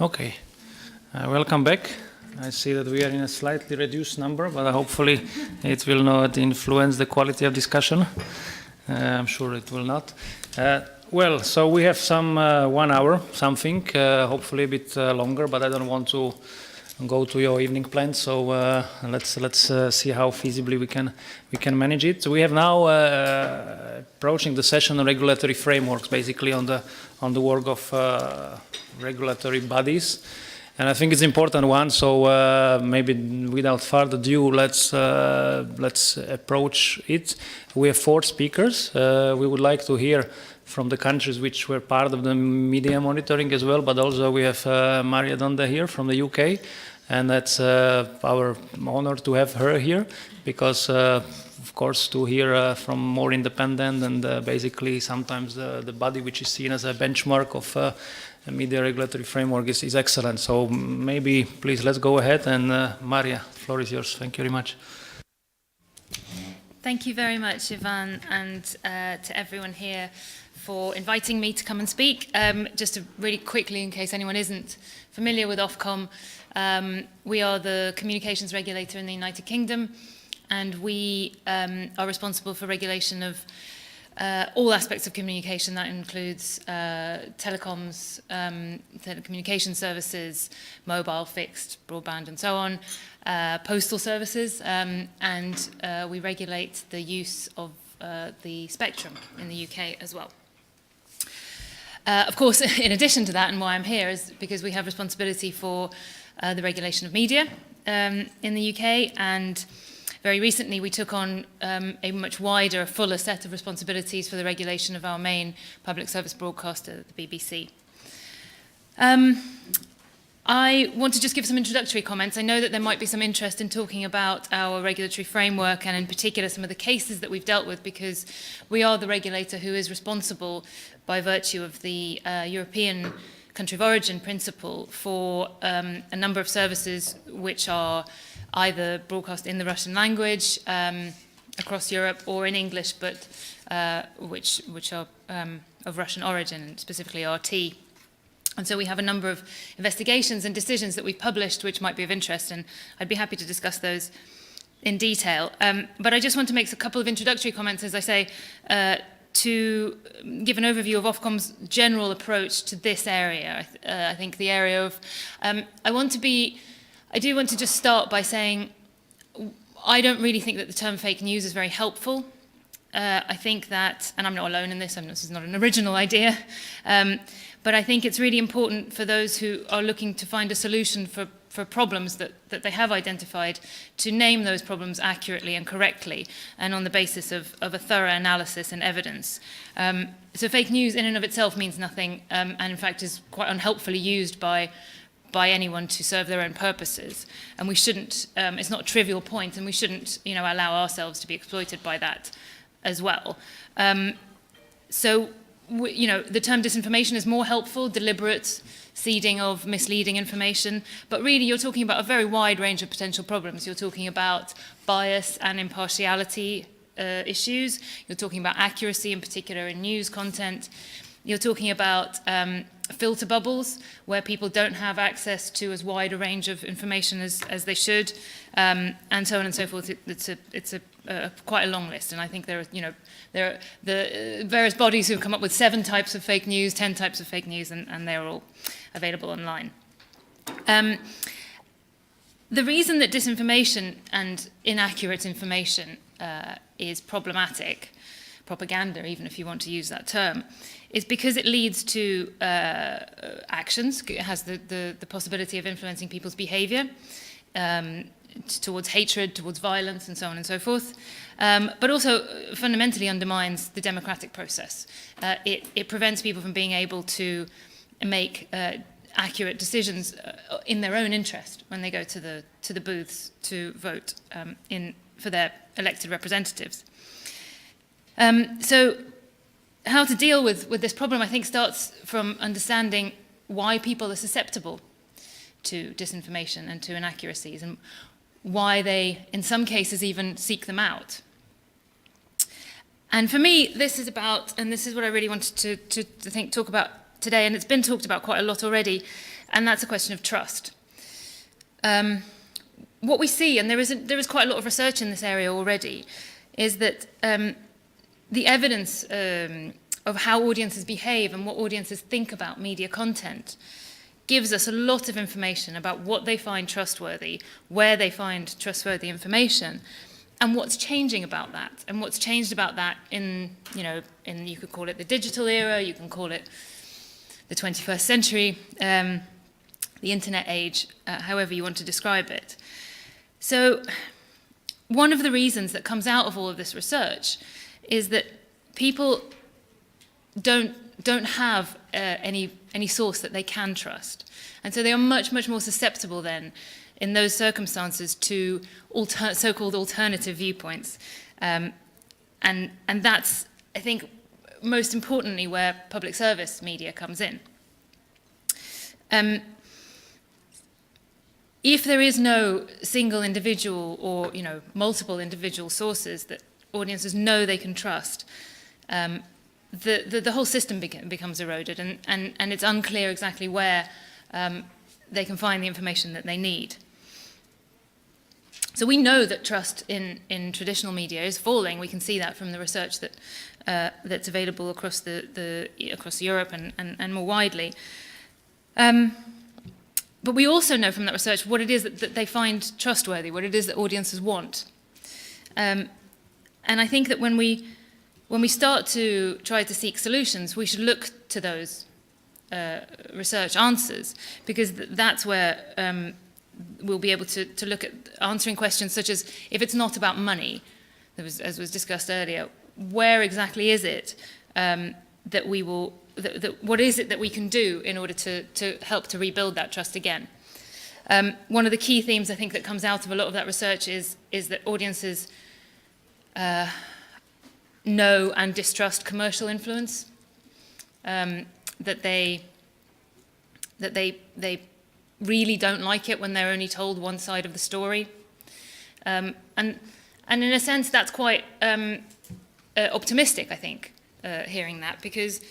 Okay, welcome back. I see that we are in a slightly reduced number, but hopefully it will not influence the quality of discussion. I'm sure it will not. Well, so we have some 1 hour, something, hopefully a bit longer, but I don't want to go to your evening plans. So let's see how feasibly we can manage it. So we have now approaching the session on regulatory frameworks, basically on the work of regulatory bodies. And I think it's an important one, so maybe without further ado, let's approach it. We have 4 speakers. We would like to hear from the countries which were part of the media monitoring as well, but also we have Maria Donda here from the UK, and that's our honor to have her here, because of course to hear from more independent and basically sometimes the body which is seen as a benchmark of a media regulatory framework is excellent. So maybe please let's go ahead, and Maria, the floor is yours. Thank you very much. Thank you very much, Ivan, and to everyone here for inviting me to come and speak. Just really quickly, in case anyone isn't familiar with Ofcom, we are the communications regulator in the United Kingdom, and we are responsible for regulation of all aspects of communication. That includes telecoms, telecommunication services, mobile, fixed, broadband, and so on, postal services, and we regulate the use of the spectrum in the UK as well. Of course, in addition to that, and why I'm here is because we have responsibility for the regulation of media in the UK, and very recently we took on a much wider, fuller set of responsibilities for the regulation of our main public service broadcaster, the BBC. I want to just give some introductory comments. I know that there might be some interest in talking about our regulatory framework, and in particular some of the cases that we've dealt with, because we are the regulator who is responsible by virtue of the European country of origin principle for a number of services which are either broadcast in the Russian language across Europe or in English, but which are of Russian origin, specifically RT. And so we have a number of investigations and decisions that we've published which might be of interest, and I'd be happy to discuss those in detail. But I just want to make a couple of introductory comments, as I say, to give an overview of Ofcom's general approach to this area. I think the area of... I do want to just start by saying I don't really think that the term fake news is very helpful. I think that, and I'm not alone in this, this is not an original idea, but I think it's really important for those who are looking to find a solution for problems that they have identified to name those problems accurately and correctly, and on the basis of a thorough analysis and evidence. So fake news in and of itself means nothing, and in fact is quite unhelpfully used by anyone to serve their own purposes, and we shouldn't. It's not a trivial point, and we shouldn't, allow ourselves to be exploited by that as well. The term disinformation is more helpful, deliberate seeding of misleading information, but really you're talking about a very wide range of potential problems. You're talking about bias and impartiality issues. You're talking about accuracy, in particular in news content. You're talking about filter bubbles, where people don't have access to as wide a range of information as they should, and so on and so forth. It's quite a long list, and I think there are the various bodies who've come up with 7 types of fake news, 10 types of fake news, and they're all available online. The reason that disinformation and inaccurate information is problematic, propaganda, even if you want to use that term, is because it leads to actions. It has the possibility of influencing people's behavior towards hatred, towards violence, and so on and so forth, but also fundamentally undermines the democratic process. It prevents people from being able to make accurate decisions in their own interest when they go to the booths to vote for their elected representatives. So how to deal with this problem, I think, starts from understanding why people are susceptible to disinformation and to inaccuracies, and why they, in some cases, even seek them out. And for me, this is about, and this is what I really wanted to talk about today, and it's been talked about quite a lot already, and that's a question of trust. What we see, and there is quite a lot of research in this area already, is that the evidence of how audiences behave and what audiences think about media content gives us a lot of information about what they find trustworthy, where they find trustworthy information, and what's changing about that. And what's changed about that in you could call it the digital era, you can call it the 21st century, the internet age, however you want to describe it. So one of the reasons that comes out of all of this research is that people don't have any source that they can trust. And so they are much, much more susceptible then in those circumstances to so-called alternative viewpoints. And that's, I think, most importantly where public service media comes in. If there is no single individual or multiple individual sources that audiences know they can trust, the whole system becomes eroded, and it's unclear exactly where they can find the information that they need. So we know that trust in traditional media is falling. We can see that from the research that's available across across Europe and more widely. But we also know from that research what it is that they find trustworthy, what it is that audiences want. And I think that when we start to try to seek solutions, we should look to those research answers, because that's where we'll be able to look at answering questions such as, if it's not about money, as was discussed earlier, where exactly is it that we will, what is it that we can do in order to help to rebuild that trust again? One of the key themes I think that comes out of a lot of that research is that audiences know and distrust commercial influence, that they really don't like it when they're only told one side of the story. And in a sense, that's quite optimistic, I think, hearing that, because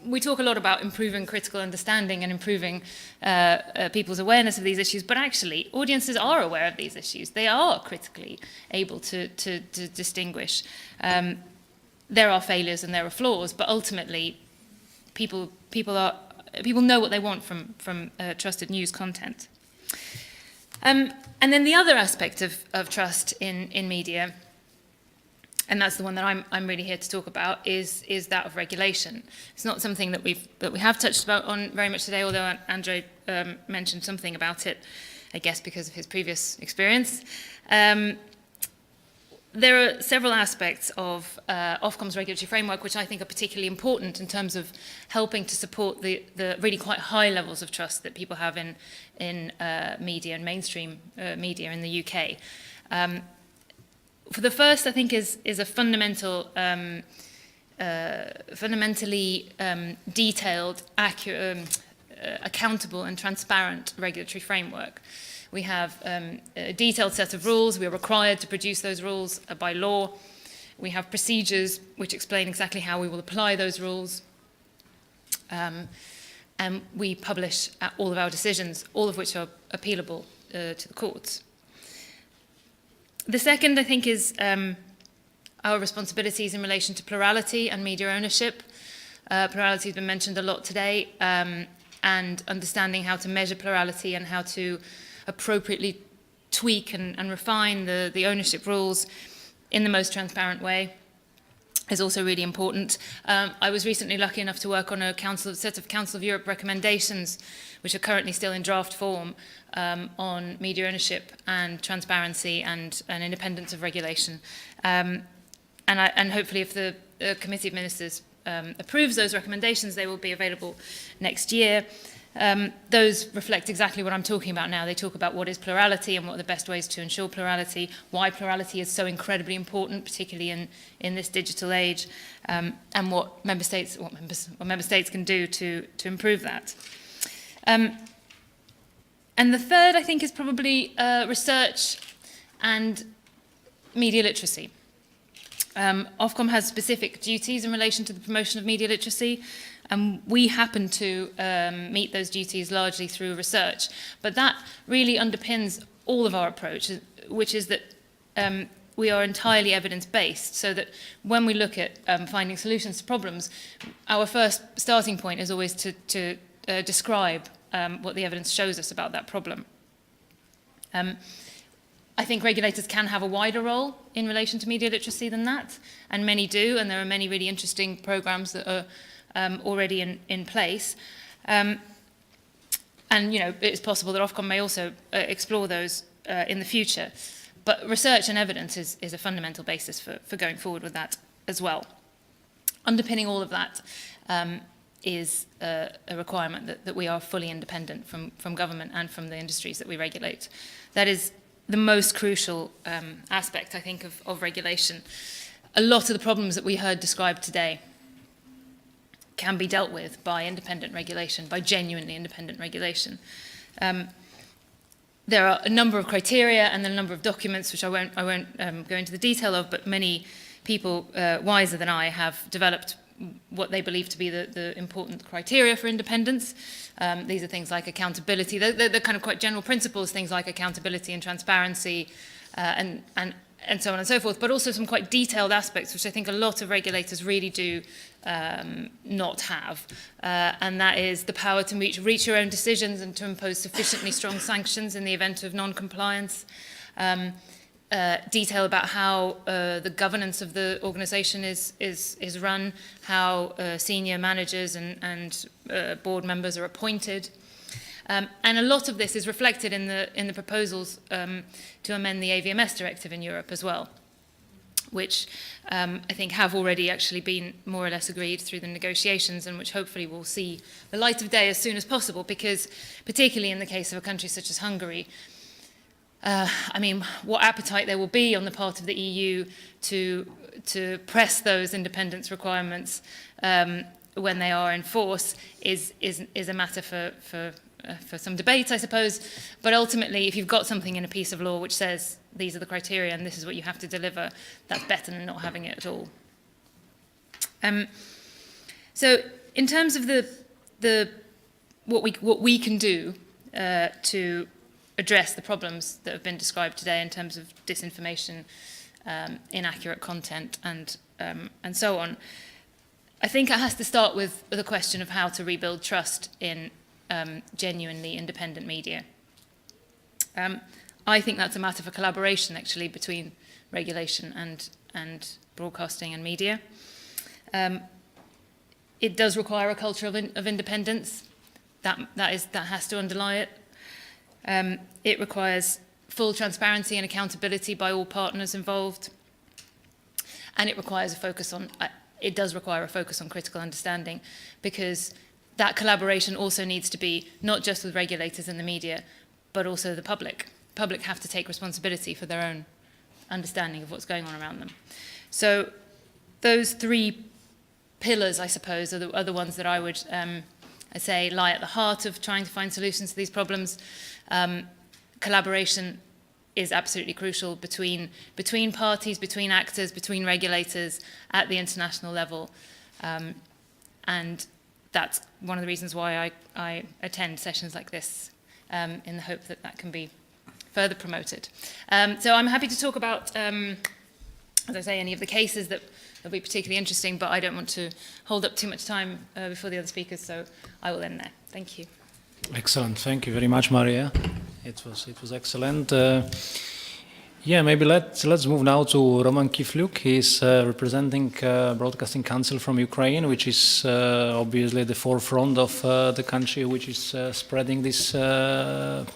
we talk a lot about improving critical understanding and improving people's awareness of these issues, but actually, audiences are aware of these issues. They are critically able to distinguish. There are failures and there are flaws, but ultimately, people know what they want from trusted news content. And then the other aspect of trust in media, and that's the one that I'm really here to talk about, is that of regulation. It's not something that we have touched on very much today, although Andrzej mentioned something about it, I guess because of his previous experience. There are several aspects of Ofcom's regulatory framework which I think are particularly important in terms of helping to support the really quite high levels of trust that people have in media and mainstream media in the UK. For the first, I think, is a fundamentally detailed, accurate, accountable and transparent regulatory framework. We have a detailed set of rules. We are required to produce those rules by law. We have procedures which explain exactly how we will apply those rules. And we publish all of our decisions, all of which are appealable to the courts. The second, I think, is our responsibilities in relation to plurality and media ownership. Plurality has been mentioned a lot today, and understanding how to measure plurality and how to appropriately tweak and refine the ownership rules in the most transparent way is also really important. I was recently lucky enough to work on a set of Council of Europe recommendations, which are currently still in draft form, on media ownership and transparency and independence of regulation. And hopefully, if the Committee of Ministers approves those recommendations, they will be available next year. Those reflect exactly what I'm talking about now. They talk about what is plurality and what are the best ways to ensure plurality, why plurality is so incredibly important, particularly in this digital age, and what member states can do to improve that. And the third, I think, is probably research and media literacy. Ofcom has specific duties in relation to the promotion of media literacy. And we happen to meet those duties largely through research. But that really underpins all of our approach, which is that we are entirely evidence-based, so that when we look at finding solutions to problems, our first starting point is always to describe what the evidence shows us about that problem. I think regulators can have a wider role in relation to media literacy than that, and many do, and there are many really interesting programs that are already in place. And it's possible that Ofcom may also explore those in the future. But research and evidence is a fundamental basis for going forward with that as well. Underpinning all of that is a requirement that we are fully independent from government and from the industries that we regulate. That is the most crucial aspect, I think, of regulation. A lot of the problems that we heard described today can be dealt with by independent regulation, by genuinely independent regulation. There are a number of criteria and a number of documents, which I won't go into the detail of, but many people wiser than I have developed what they believe to be the important criteria for independence. These are things like accountability. They're kind of quite general principles, things like accountability and transparency and so on and so forth, but also some quite detailed aspects, which I think a lot of regulators really do not have. And that is the power to reach your own decisions and to impose sufficiently strong sanctions in the event of non-compliance. Detail about how the governance of the organisation is run, how senior managers and board members are appointed. And a lot of this is reflected in the proposals to amend the AVMS directive in Europe as well, which I think have already actually been more or less agreed through the negotiations, and which hopefully will see the light of day as soon as possible, because particularly in the case of a country such as Hungary, I mean, what appetite there will be on the part of the EU to press those independence requirements when they are in force is a matter for some debate, I suppose. But ultimately, if you've got something in a piece of law which says these are the criteria and this is what you have to deliver, that's better than not having it at all. So in terms of what we can do to address the problems that have been described today in terms of disinformation, inaccurate content, and so on, I think it has to start with the question of how to rebuild trust in genuinely independent media. I think that's a matter for collaboration, actually, between regulation and broadcasting and media. It does require a culture of independence. That has to underlie it. It requires full transparency and accountability by all partners involved, and it requires it does require a focus on critical understanding, because that collaboration also needs to be not just with regulators and the media, but also the public. Public have to take responsibility for their own understanding of what's going on around them. So those three pillars, I suppose, are the ones that I would I say lie at the heart of trying to find solutions to these problems. Collaboration is absolutely crucial between parties, between actors, between regulators at the international level. And that's one of the reasons why I attend sessions like this, in the hope that can be further promoted. So I'm happy to talk about, as I say, any of the cases that will be particularly interesting, but I don't want to hold up too much time before the other speakers, so I will end there. Thank you. Excellent. Thank you very much, Maria. It was excellent. Yeah, maybe let's move now to Roman Kifliuk. He's representing Broadcasting Council from Ukraine, which is obviously the forefront of the country which is spreading this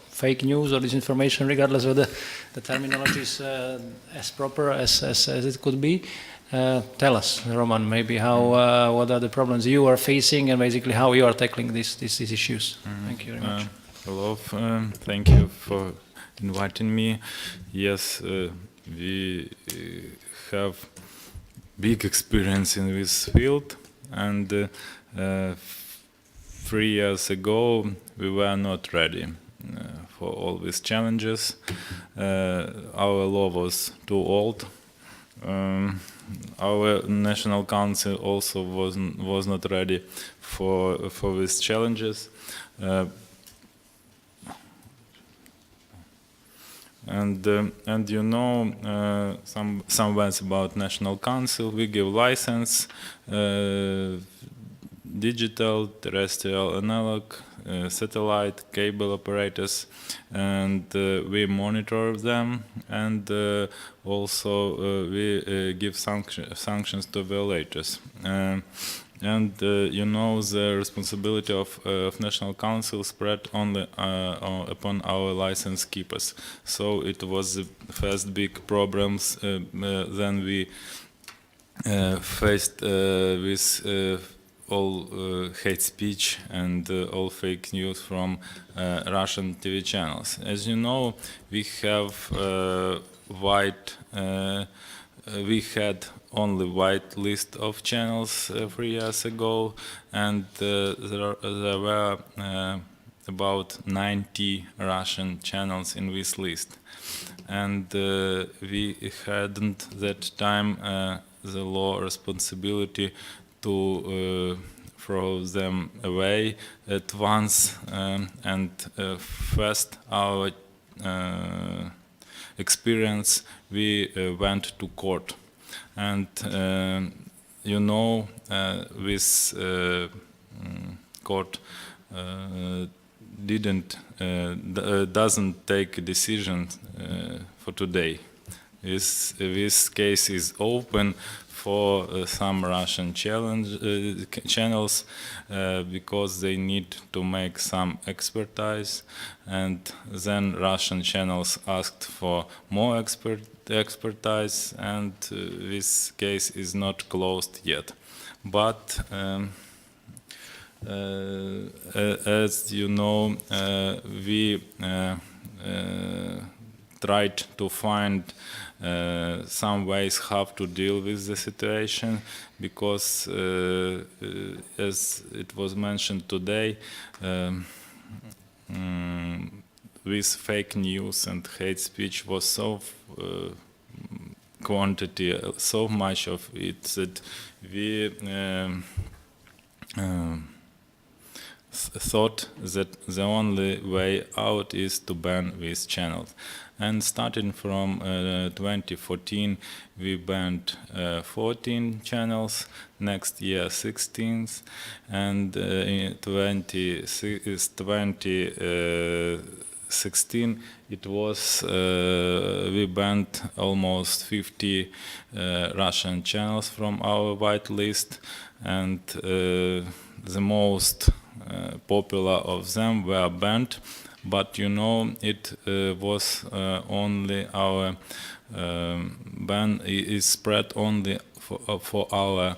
fake news or disinformation, regardless of the terminology is as proper as it could be. Tell us, Roman, maybe what are the problems you are facing and basically how you are tackling these issues. Thank you very much. Hello, thank you for inviting me. Yes, we have big experience in this field, and 3 years ago we were not ready for all these challenges. Our law was too old. our national council also was not ready for these challenges. And you know some words about National Council. We give license, digital, terrestrial, analog, satellite, cable operators, and we monitor them, and also we give sanctions to violators. And you know, the responsibility of National Council spread only upon our license keepers. So it was the first big problems then we faced with all hate speech and all fake news from Russian TV channels. As you know, we have we had only white list of channels 3 years ago, and there were about 90 Russian channels in this list. And we hadn't that time the law responsibility to throw them away at once, and first our experience, we went to court. And you know, this court doesn't take a decision for today. This case is open for some Russian channels because they need to make some expertise, and then Russian channels asked for more expertise, and this case is not closed yet. But as you know, we tried to find some ways how to deal with the situation, because as it was mentioned today, with fake news and hate speech was so quantity, so much of it, that we thought that the only way out is to ban these channels. And starting from 2014, we banned 14 channels, next year 16, and in 2016 it was we banned almost 50 Russian channels from our white list, and the most popular of them were banned. But you know, it was only our ban is spread only for our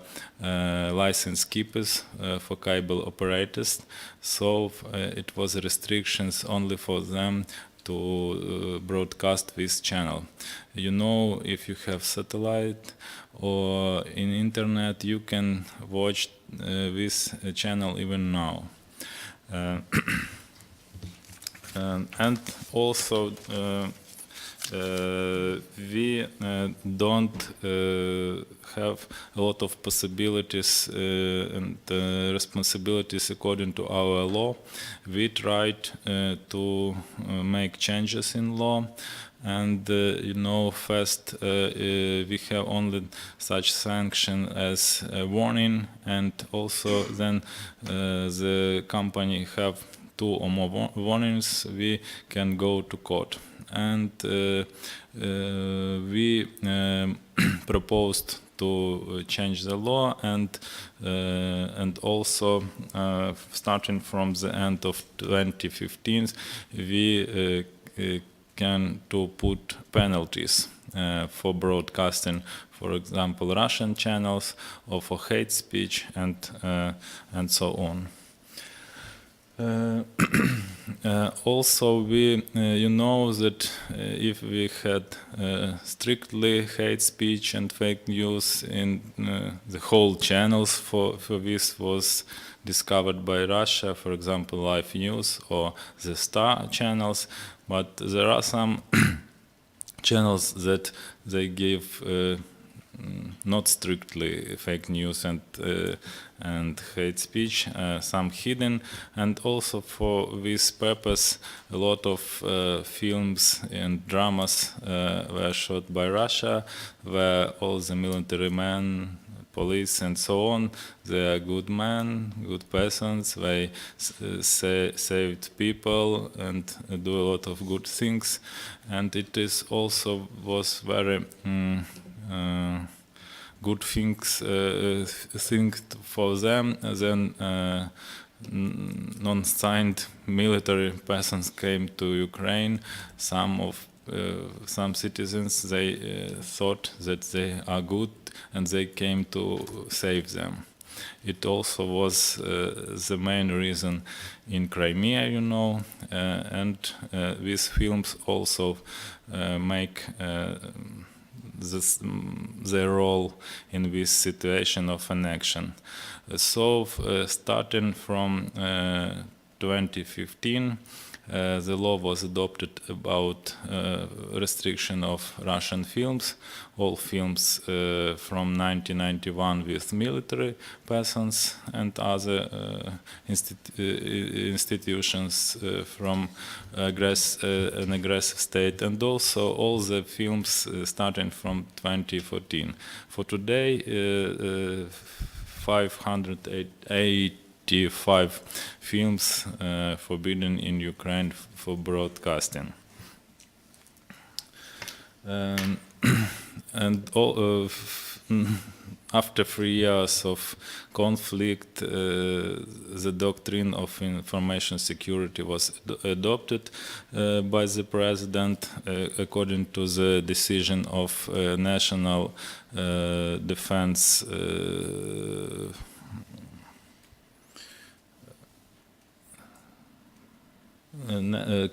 license keepers, for cable operators. So it was restrictions only for them to broadcast this channel. You know, if you have satellite or in internet, you can watch this channel even now. And also we don't have a lot of possibilities and responsibilities according to our law. We tried to make changes in law, and you know, first we have only such sanction as a warning, and also then the company have 2 or more warnings, we can go to court. And we proposed to change the law, and also starting from the end of 2015, we can to put penalties for broadcasting, for example, Russian channels, or for hate speech, and so on. Also, we, you know that if we had strictly hate speech and fake news in the whole channels for this was discovered by Russia, for example, Live News or the Star channels, but there are some channels that they give not strictly fake news and hate speech, some hidden, and also for this purpose a lot of films and dramas were shot by Russia, where all the military men, police and so on, they are good men, good persons, they saved people and do a lot of good things, and it is also was very good thing for them. Then non-signed military persons came to Ukraine. Some citizens, they thought that they are good and they came to save them. It also was the main reason in Crimea, you know, and these films also make their role in this situation of annexion. So starting from 2015, the law was adopted about restriction of Russian films, all films from 1991 with military persons and other institutions from an aggressive state, and also all the films starting from 2014. For today, 585 films forbidden in Ukraine for broadcasting. And all, after 3 years of conflict, the doctrine of information security was adopted by the president according to the decision of National Defense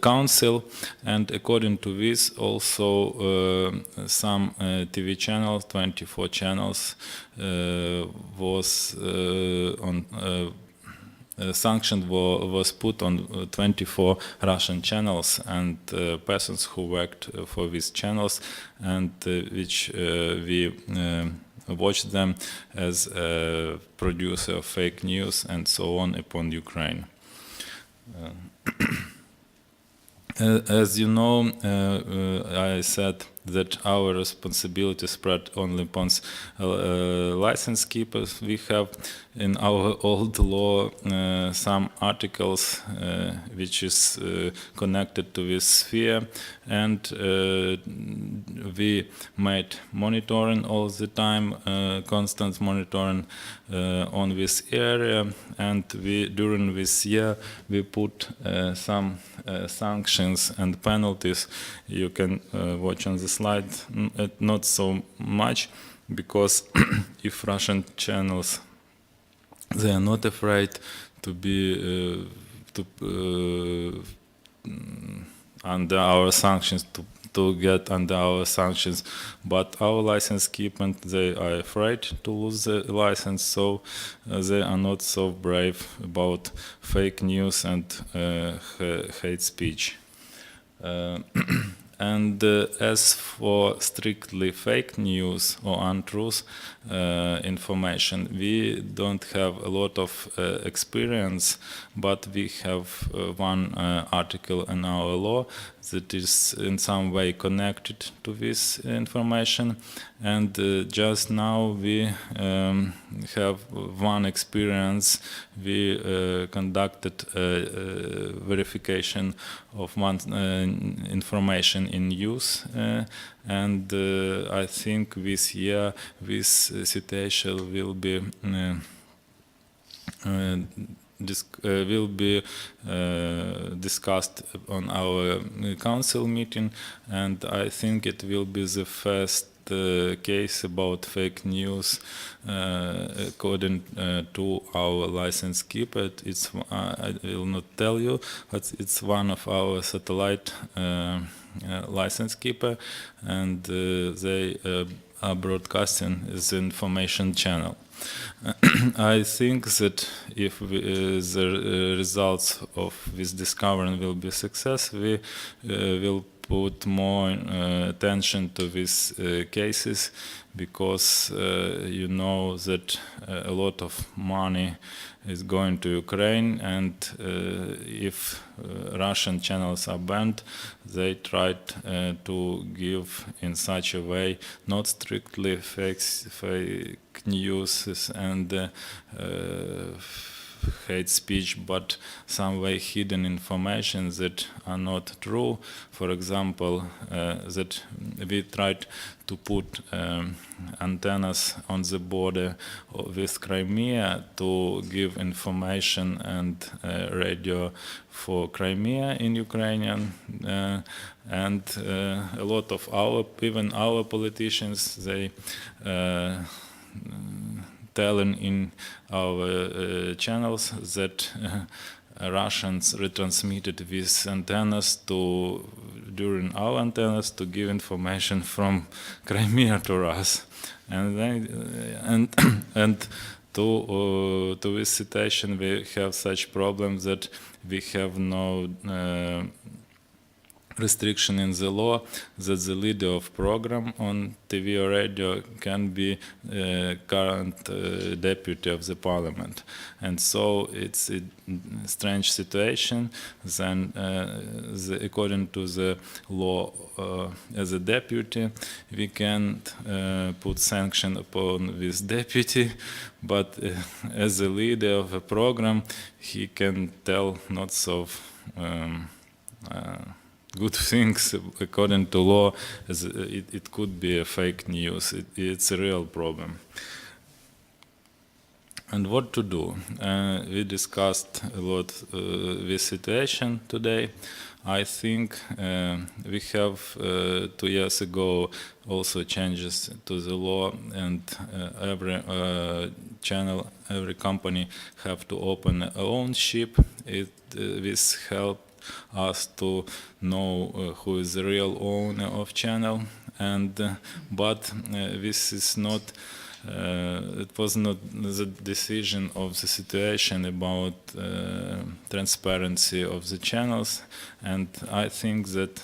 Council, and according to this also some TV channels, 24 channels, was on sanction was put on 24 Russian channels, and persons who worked for these channels and which we watched them as a producer of fake news and so on upon Ukraine. As you know, I said that our responsibility spread only upon license keepers. We have in our old law some articles which is connected to this sphere, and we made monitoring all the time, constant monitoring on this area, and during this year we put some sanctions and penalties. You can watch on the slide, not so much, because if Russian channels, they are not afraid to be under our sanctions, to get under our sanctions, but our license keepers, they are afraid to lose the license, so they are not so brave about fake news and hate speech. And as for strictly fake news or untruth information, we don't have a lot of experience, but we have one article in our law that is in some way connected to this information, and just now we have one experience. We conducted verification of one information in use, and I think this year this situation will be discussed on our council meeting, and I think it will be the first case about fake news according to our license keeper. It's I will not tell you, but it's one of our satellite license keeper, and they are broadcasting the information channel. I think that if the results of this discovery will be success, we will put more attention to these cases, because you know that a lot of money is going to Ukraine, and if Russian channels are banned, they tried to give in such a way, not strictly fake news and hate speech, but some way hidden information that are not true. For example, that we tried to put antennas on the border with Crimea to give information and radio for Crimea in Ukrainian, and a lot of even our politicians, they telling in our channels that Russians retransmitted these antennas during our antennas to give information from Crimea to us, and to this situation we have such problems that we have no restriction in the law that the leader of program on TV or radio can be current deputy of the parliament. And so it's a strange situation. Then according to the law, as a deputy, we can't put sanction upon this deputy, but as a leader of a program, he can tell not so good things according to law, as it could be a fake news. It's a real problem. And what to do? We discussed a lot this situation today. I think we have 2 years ago also changes to the law, and every channel, every company have to open their own ship. This helped us to know who is the real owner of channel, and but this is not it was not the decision of the situation about transparency of the channels, and I think that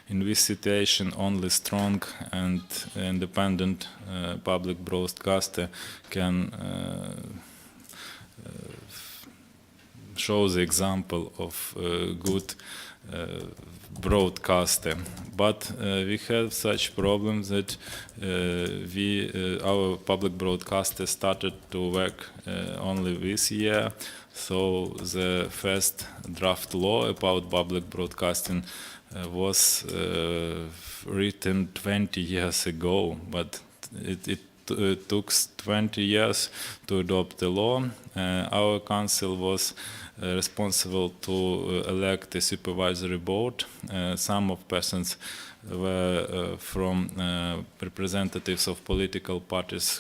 in this situation only strong and independent public broadcaster can show the example of good broadcaster. But we have such problems that our public broadcaster started to work only this year. So the first draft law about public broadcasting was written 20 years ago, but it took 20 years to adopt the law. Our council was responsible to elect a supervisory board. Some of persons were from representatives of political parties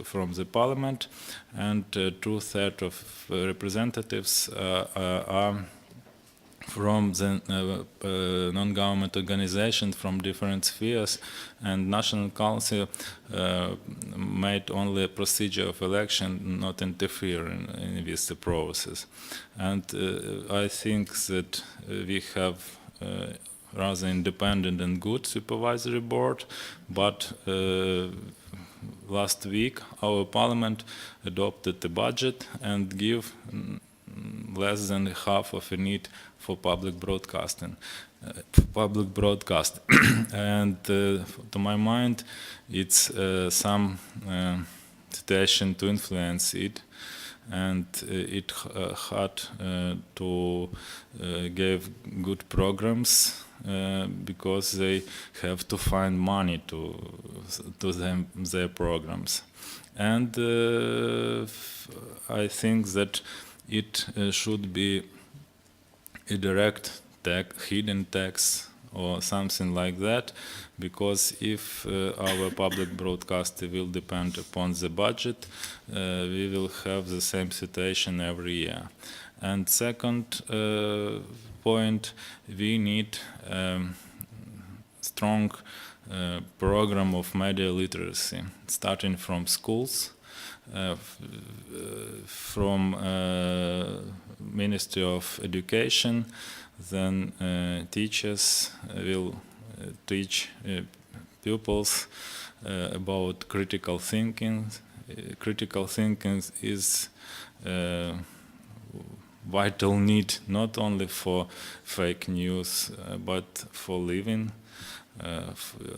from the parliament, and 2/3 of representatives are from the non-government organizations from different spheres, and National Council made only a procedure of election, not interfere in this process. And I think that we have rather independent and good supervisory board, but last week our parliament adopted the budget and give less than half of a need for public broadcasting, and to my mind, it's some situation to influence it, and it had to give good programs because they have to find money to their programs, and I think that it should be a direct hidden tax or something like that, because if our public broadcaster will depend upon the budget, we will have the same situation every year. And second point, we need strong program of media literacy, starting from schools, from Ministry of Education. then teachers will teach pupils about critical thinking. Critical thinking is vital need not only for fake news but for living.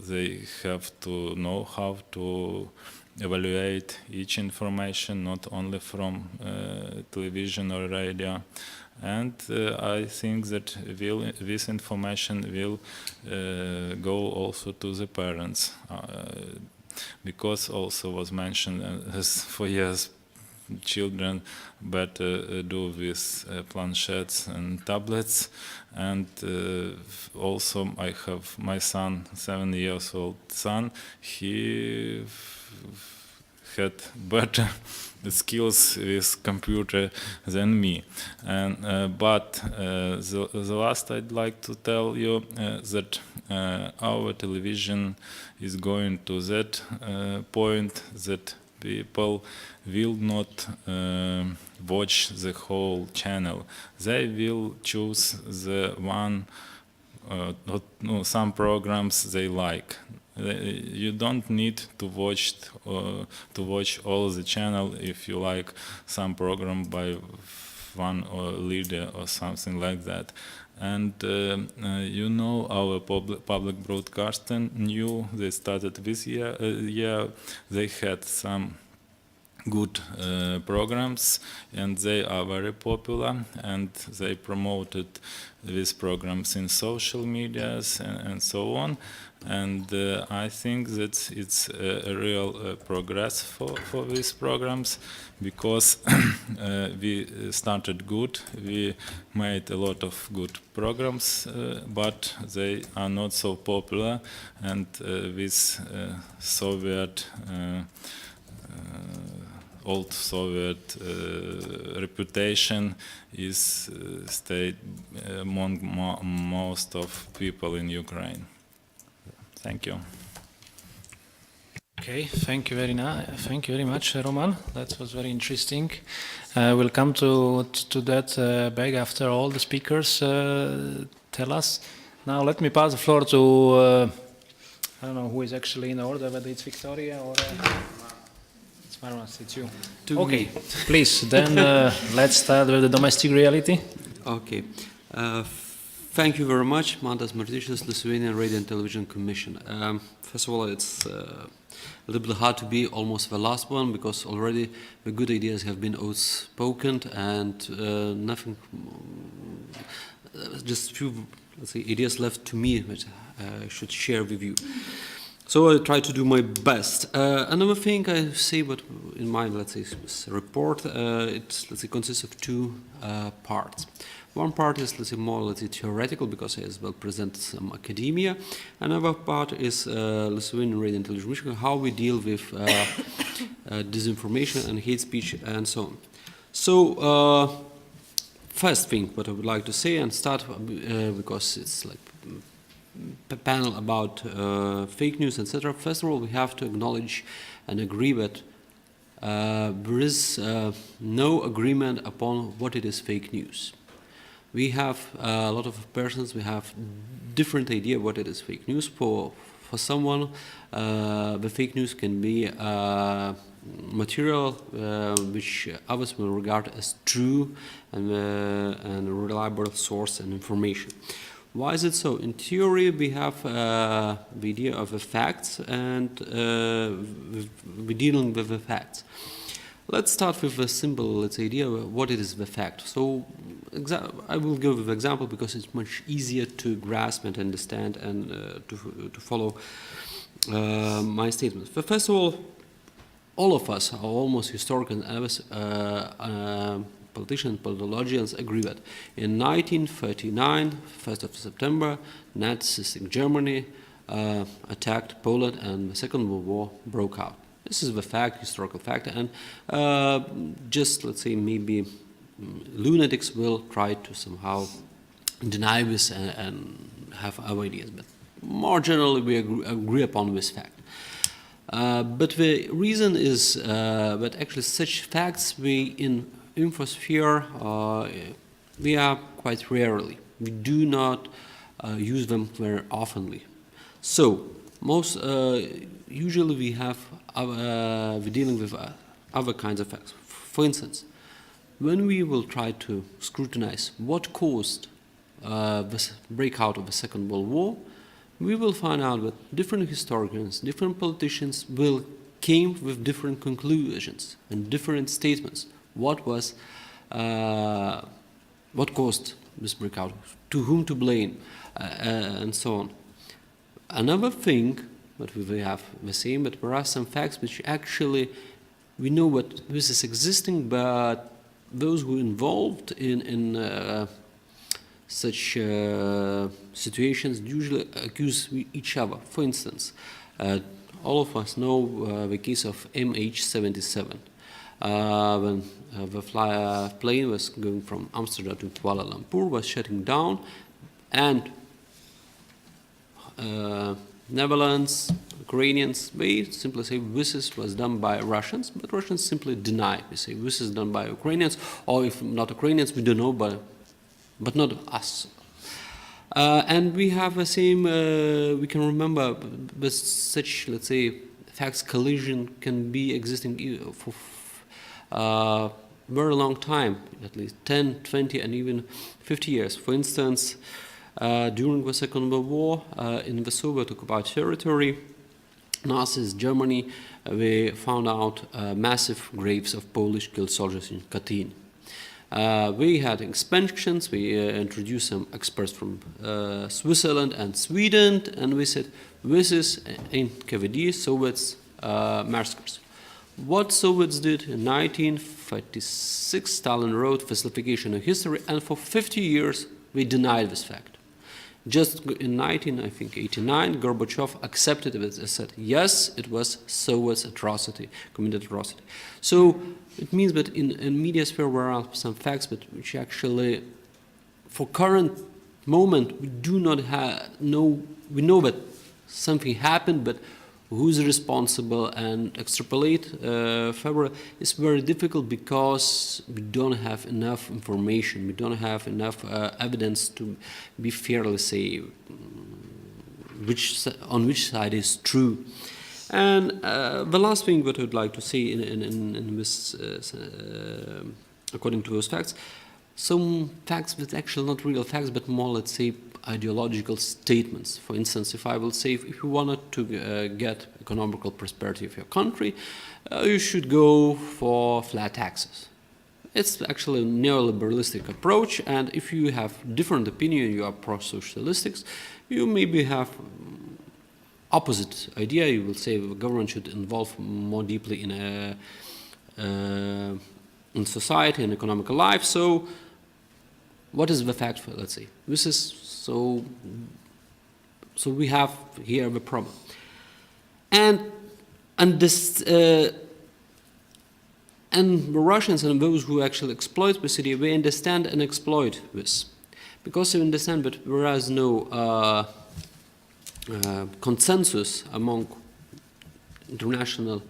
They have to know how to evaluate each information, not only from television or radio. And I think that this information will go also to the parents, because also was mentioned as for years children better do with planchettes and tablets. And also I have my son, 7 years old son, he had better skills with computer than me. And but the last I'd like to tell you that our television is going to that point that people will not watch the whole channel. They will choose the one, some programs they like. You don't need to watch all the channel if you like some program by one or leader or something like that. And you know, our public broadcasting knew they started this year. They had some good programs, and they are very popular, and they promoted these programs in social medias and so on. And I think that it's a real progress for these programs, because we started good, we made a lot of good programs, but they are not so popular, and with Soviet old Soviet reputation is stayed among most of people in Ukraine. Thank you. Okay, thank you very much, Roman. That was very interesting. We'll come to that back after all the speakers tell us. Now let me pass the floor to I don't know who is actually in order, whether it's Victoria or it's Marmas, it's you. Okay, please. Then let's start with the domestic reality. Okay. Thank you very much, Mantas Martišius, Lithuanian Radio and Television Commission. First of all, it's a little bit hard to be almost the last one, because already the good ideas have been outspoken, and nothing, just few, let's say, ideas left to me that I should share with you. So I try to do my best. Another thing I say, but in my, let's say, report, it, let's say, consists of two parts. One part is, let's say, more, let's say, theoretical, because I as well present some academia. Another part is Lithuanian Radio and Television Commission, how we deal with disinformation and hate speech and so on. So, first thing what I would like to say and start, because it's like a panel about fake news, etc. First of all, we have to acknowledge and agree that there is no agreement upon what it is fake news. We have a lot of persons, we have different idea what it is fake news. For someone, the fake news can be material which others will regard as true and reliable source and information. Why is it so? In theory, we have the idea of the facts, and we're dealing with the facts. Let's start with a simple, let's say, idea of what it is the fact. So I will give an example because it's much easier to grasp and understand and to follow my statements. But first of all of us are almost historians and politicians, politologians agree that in 1939, 1st of September, Nazis in Germany attacked Poland and the Second World War broke out. This is the fact, historical fact, and just, let's say, maybe lunatics will try to somehow deny this and have other ideas, but more generally we agree upon this fact. But the reason is that actually such facts we in infosphere we are quite rarely. we do not use them very oftenly. So usually we're dealing with other kinds of facts. For instance, when we will try to scrutinize what caused this breakout of the Second World War, we will find out that different historians, different politicians will came with different conclusions and different statements. What caused this breakout? To whom to blame, and so on. Another thing that we have the same, but there are some facts which actually we know what this is existing, but those who are involved in such situations usually accuse each other. For instance, all of us know the case of MH17, when the plane was going from Amsterdam to Kuala Lumpur, was shutting down, and Netherlands, Ukrainians, they simply say this was done by Russians, but Russians simply deny. They say this is done by Ukrainians, or if not Ukrainians, we don't know, but not us. And we have the same, we can remember with such, let's say, facts collision can be existing for a very long time, at least 10, 20, and even 50 years. For instance, during the Second World War, in the Soviet-occupied territory, Nazis, Germany, they found out massive graves of Polish killed soldiers in Katyn. We had inspections, we introduced some experts from Switzerland and Sweden, and we said, this is in KVD, Soviets massacres. What Soviets did in 1956, Stalin wrote Falsification of History, and for 50 years we denied this fact. Just in 1989, Gorbachev accepted it and said, yes, it was Soviets atrocity, committed atrocity. So it means that in media sphere there are some facts but which actually, for current moment, we do not know, we know that something happened, but who's responsible and extrapolate further is very difficult because we don't have enough information, we don't have enough evidence to be fairly say on which side is true. And the last thing that I would like to say in this, according to those facts, some facts that actually not real facts but more, let's say, ideological statements. For instance, if I will say, if you wanted to get economical prosperity of your country, you should go for flat taxes. It's actually a neoliberalistic approach, and if you have different opinion, you are pro-socialistics, you maybe have opposite idea. You will say the government should involve more deeply in society and economical life. So, what is the fact for, let's say, this is so we have here the problem, and this and the Russians and those who actually exploit the city, they understand and exploit this, because they understand that there is no consensus among international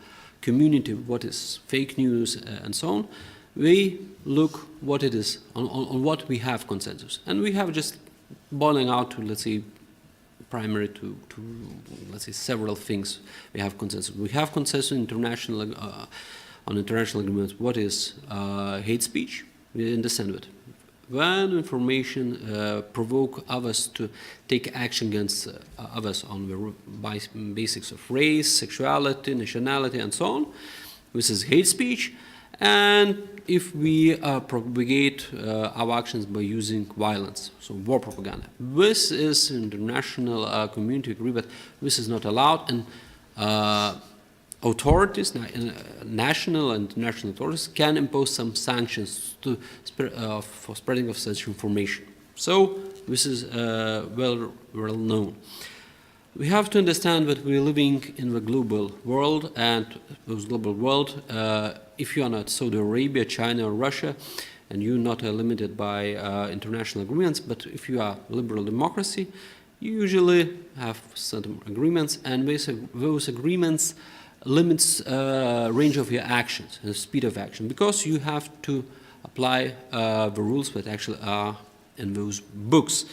community what is fake news and so on. We look what it is on what we have consensus, and we have just boiling out to, let's say, primary to let's say several things. We have consensus. We have consensus international on international agreements. What is hate speech? We understand it. When information provoke others to take action against others on the basics of race, sexuality, nationality, and so on, this is hate speech. And if we propagate our actions by using violence, so war propaganda, this is international community agree that this is not allowed, and authorities, national and international authorities, can impose some sanctions to for spreading of such information. So this is well known. We have to understand that we're living in the global world, and this global world, if you are not Saudi Arabia, China, or Russia, and you're not limited by international agreements, but if you are liberal democracy, you usually have certain agreements, and those agreements limits range of your actions and the speed of action, because you have to apply the rules that actually are in those books.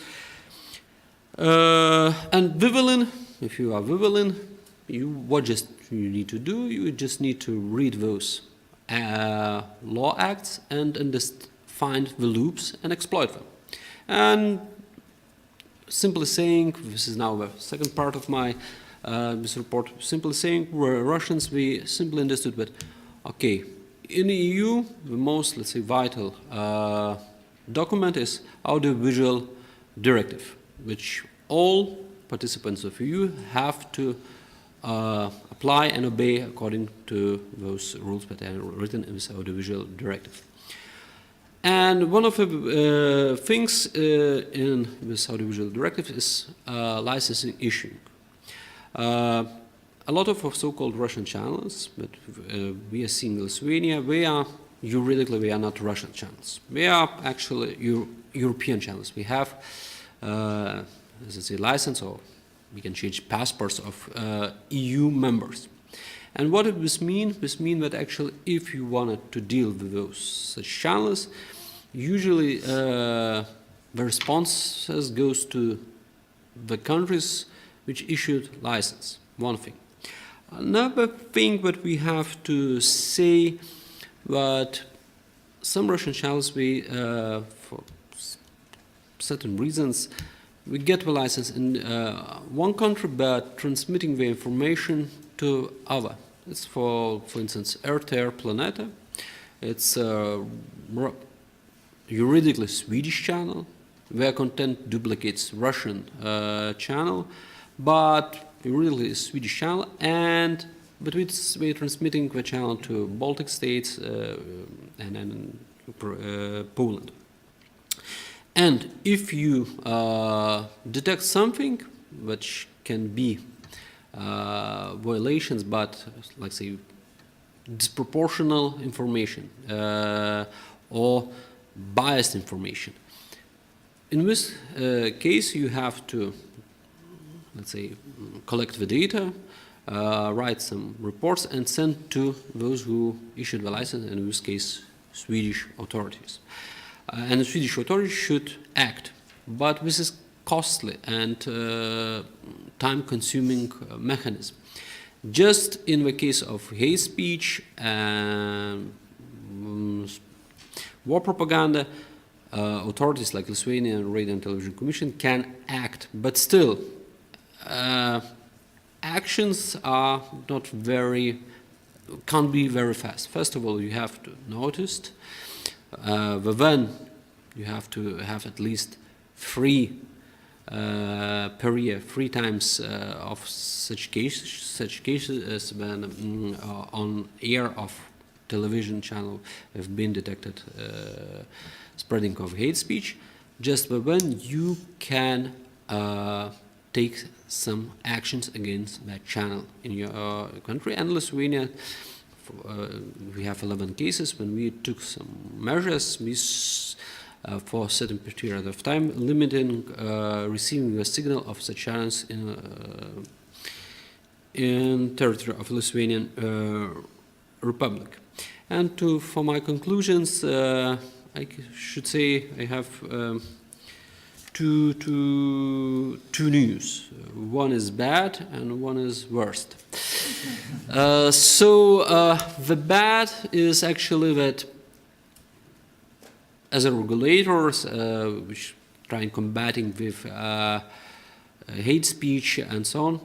And Vivalin, if you are Vivalin, what you need to do, you just need to read those law acts and find the loops and exploit them. And simply saying, this is now the second part of my this report, simply saying, we're Russians, we simply understood that, okay, in the EU, the most, let's say, vital document is Audiovisual Directive, which all participants of EU have to apply and obey according to those rules that are written in this Audiovisual Directive. And one of the things in this Audiovisual Directive is licensing issuing. A lot of so-called Russian channels, but we are seeing in Lithuania, they are juridically we are not Russian channels. We are actually European channels. We have, as I say, license, or we can change passports of EU members. And what does this mean? This means that actually, if you wanted to deal with those such channels, usually the responses goes to the countries which issued license. One thing. Another thing that we have to say that some Russian channels, we, for certain reasons, we get the license in one country, but transmitting the information to other. It's for instance, RTR Planeta. It's a juridically Swedish channel, where content duplicates Russian channel, but really Swedish channel, but we're transmitting the channel to Baltic states and Poland. And if you detect something which can be violations, but like say disproportional information or biased information, in this case you have to, let's say, collect the data, write some reports, and send to those who issued the license, in this case, Swedish authorities. And the Swedish authorities should act. But this is costly and time-consuming mechanism. Just in the case of hate speech and war propaganda, authorities like Lithuanian Radio and Television Commission can act, but still, actions are not can't be very fast. First of all, you have to notice, then you have to have at least 3 per year, 3 times of such cases as when on air of television channel have been detected spreading of hate speech. Just when you can take some actions against that channel in your country. And Lithuania, we have 11 cases when we took some measures for a certain period of time, limiting receiving the signal of such channels in territory of Lithuanian Republic. And for my conclusions, I should say I have two news. One is bad and one is worst. The bad is actually that as a regulators, which try combating with hate speech and so on,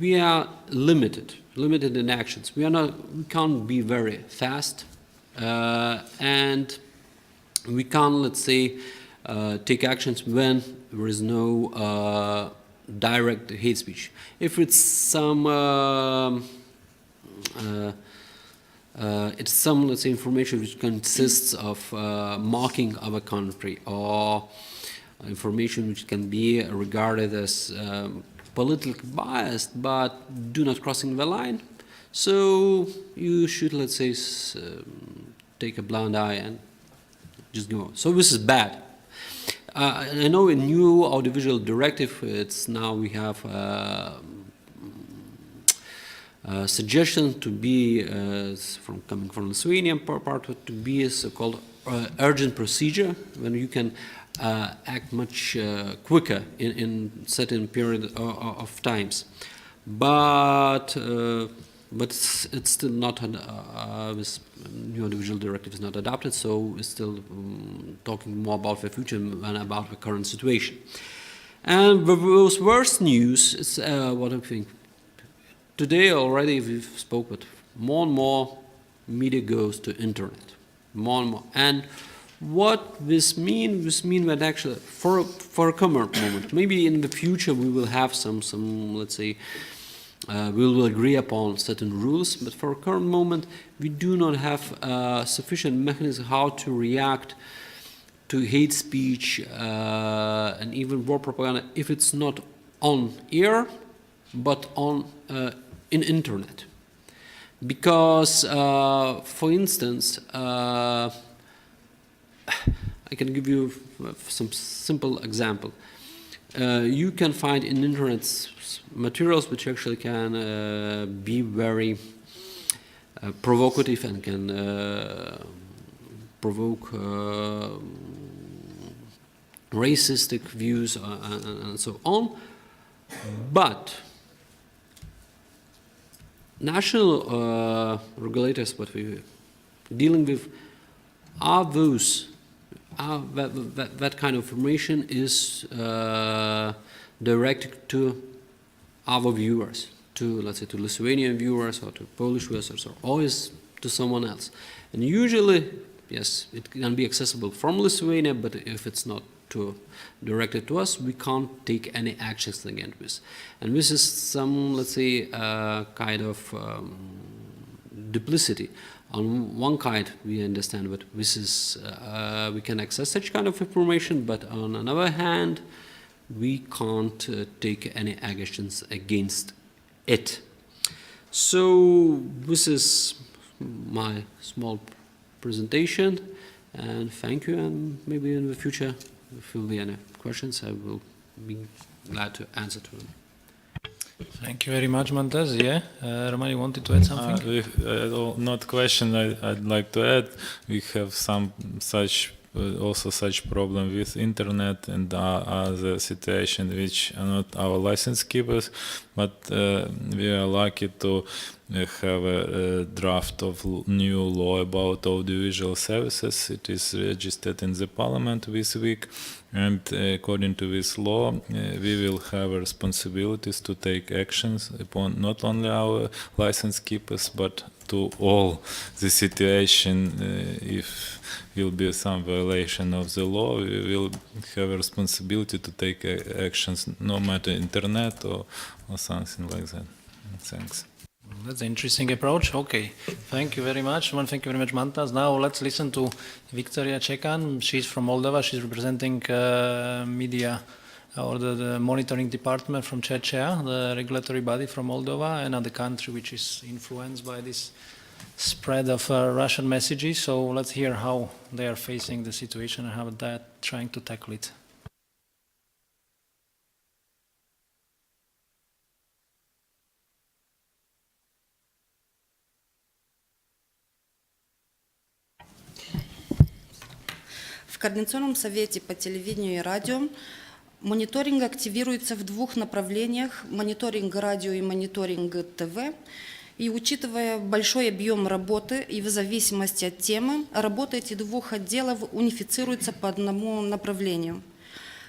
we are limited in actions. We can't be very fast, and we can't, let's say, take actions when there is no direct hate speech. If it's some let's say, information which consists of mocking of a country, or information which can be regarded as politically biased but do not crossing the line, so you should, let's say, take a blind eye and just go on. So this is bad. I know in new audiovisual directive, it's now we have suggestion to be coming from Lithuanian part to be a so-called urgent procedure, when you can act much quicker in certain period of times. But it's still not this new individual directive is not adopted, so we're still talking more about the future than about the current situation. And the most worst news is what I think. Today already we've spoke, but more and more media goes to internet, more and more. And what this mean? This mean that actually for a current moment, maybe in the future we will have some let's say. We will agree upon certain rules, but for a current moment, we do not have sufficient mechanism how to react to hate speech and even war propaganda if it's not on air, but on in internet. Because, for instance, I can give you some simple example. You can find in internet materials which actually can be very provocative and can provoke racistic views and so on. But national regulators, what we're dealing with, are those that kind of information is directed to our viewers, to, let's say, to Lithuanian viewers or to Polish viewers or always to someone else. And usually, yes, it can be accessible from Lithuania, but if it's not directed to us, we can't take any actions against this. And this is some, let's say, kind of duplicity. On one kind, we understand that this is, we can access such kind of information, but on another hand, we can't take any actions against it. So this is my small presentation, and thank you, and maybe in the future, if there will be any questions, I will be glad to answer to them. Thank you very much, Montes. Yeah, Roman, you wanted to add something? Not question. I'd like to add. We have some such problem with internet and other situation which are not our license keepers, but we are lucky to have a draft of new law about audiovisual services. It is registered in the parliament this week, and according to this law, we will have responsibilities to take actions upon not only our license keepers, but to all the situation. If will be some violation of the law, we will have a responsibility to take actions, no matter internet or something like that. Thanks. That's an interesting approach. Okay, thank you very much. Thank you very much, Mantas. Now let's listen to Victoria Chekan. She's from Moldova. She's representing media or the monitoring department from Czechia, the regulatory body from Moldova, another country which is influenced by this spread of Russian messages. So let's hear how they are facing the situation and how they're trying to tackle it. В Координационном совете по телевидению и радио мониторинг активируется в двух направлениях: мониторинг радио и мониторинг ТВ. И учитывая большой объем работы и в зависимости от темы, работа этих двух отделов унифицируется по одному направлению.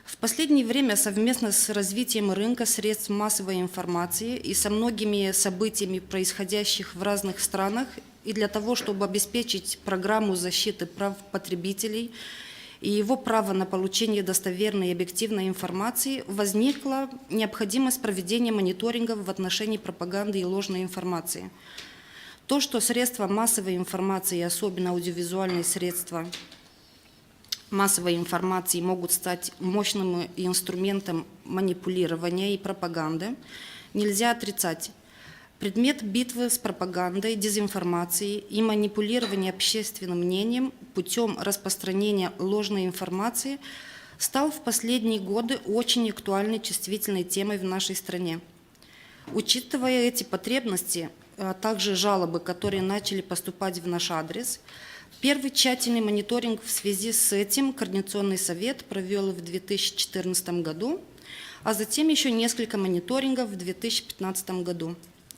В последнее время совместно с развитием рынка средств массовой информации и со многими событиями, происходящих в разных странах, и для того, чтобы обеспечить программу защиты прав потребителей и его право на получение достоверной и объективной информации, возникла необходимость проведения мониторинга в отношении пропаганды и ложной информации. То, что средства массовой информации, особенно аудиовизуальные средства массовой информации, могут стать мощным инструментом манипулирования и пропаганды, нельзя отрицать. Предмет битвы с пропагандой, дезинформацией и манипулированием общественным мнением путем распространения ложной информации стал в последние годы очень актуальной, чувствительной темой в нашей стране. Учитывая эти потребности, а также жалобы, которые начали поступать в наш адрес, Первый тщательный мониторинг в связи с этим Координационный совет провел в 2014 году, а затем еще несколько мониторингов в 2015 году.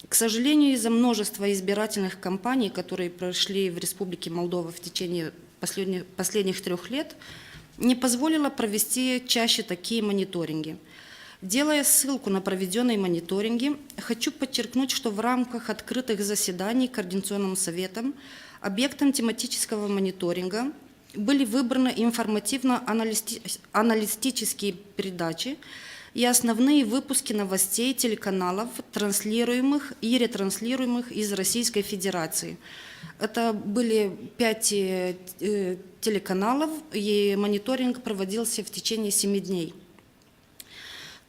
К сожалению, из-за множества избирательных кампаний, которые прошли в Республике Молдова в течение последних 3 лет, не позволило провести чаще такие мониторинги. Делая ссылку на проведенные мониторинги, хочу подчеркнуть, что в рамках открытых заседаний Координационным советом объектом тематического мониторинга были выбраны информативно-аналитические передачи и основные выпуски новостей телеканалов, транслируемых и ретранслируемых из Российской Федерации. Это были 5 телеканалов, и мониторинг проводился в течение 7 дней.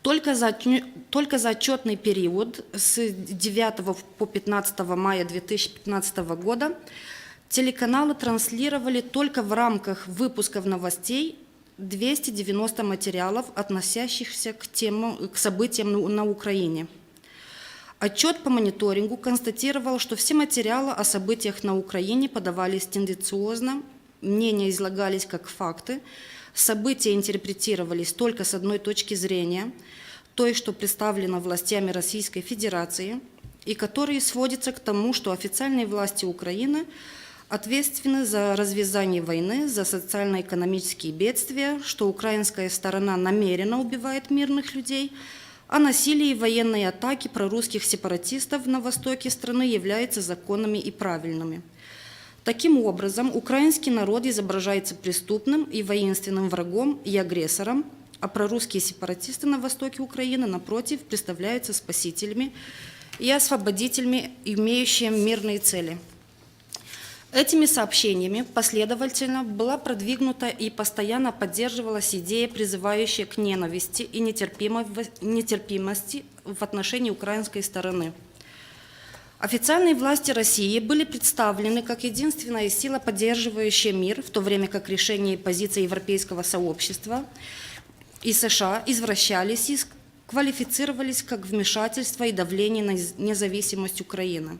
Только за отчетный период с 9 по 15 мая 2015 года телеканалы транслировали только в рамках выпусков новостей 290 материалов, относящихся к событиям на Украине. Отчет по мониторингу констатировал, что все материалы о событиях на Украине подавались тенденциозно, мнения излагались как факты, события интерпретировались только с одной точки зрения, той, что представлена властями Российской Федерации, и которые сводятся к тому, что официальные власти Украины ответственны за развязание войны, за социально-экономические бедствия, что украинская сторона намеренно убивает мирных людей, а насилие и военные атаки прорусских сепаратистов на востоке страны являются законными и правильными. Таким образом, украинский народ изображается преступным и воинственным врагом и агрессором, а прорусские сепаратисты на востоке Украины, напротив, представляются спасителями и освободителями, имеющими мирные цели. Этими сообщениями последовательно была продвигнута и постоянно поддерживалась идея, призывающая к ненависти и нетерпимости в отношении украинской стороны. Официальные власти России были представлены как единственная сила, поддерживающая мир, в то время как решения и позиции европейского сообщества и США извращались и квалифицировались как вмешательство и давление на независимость Украины.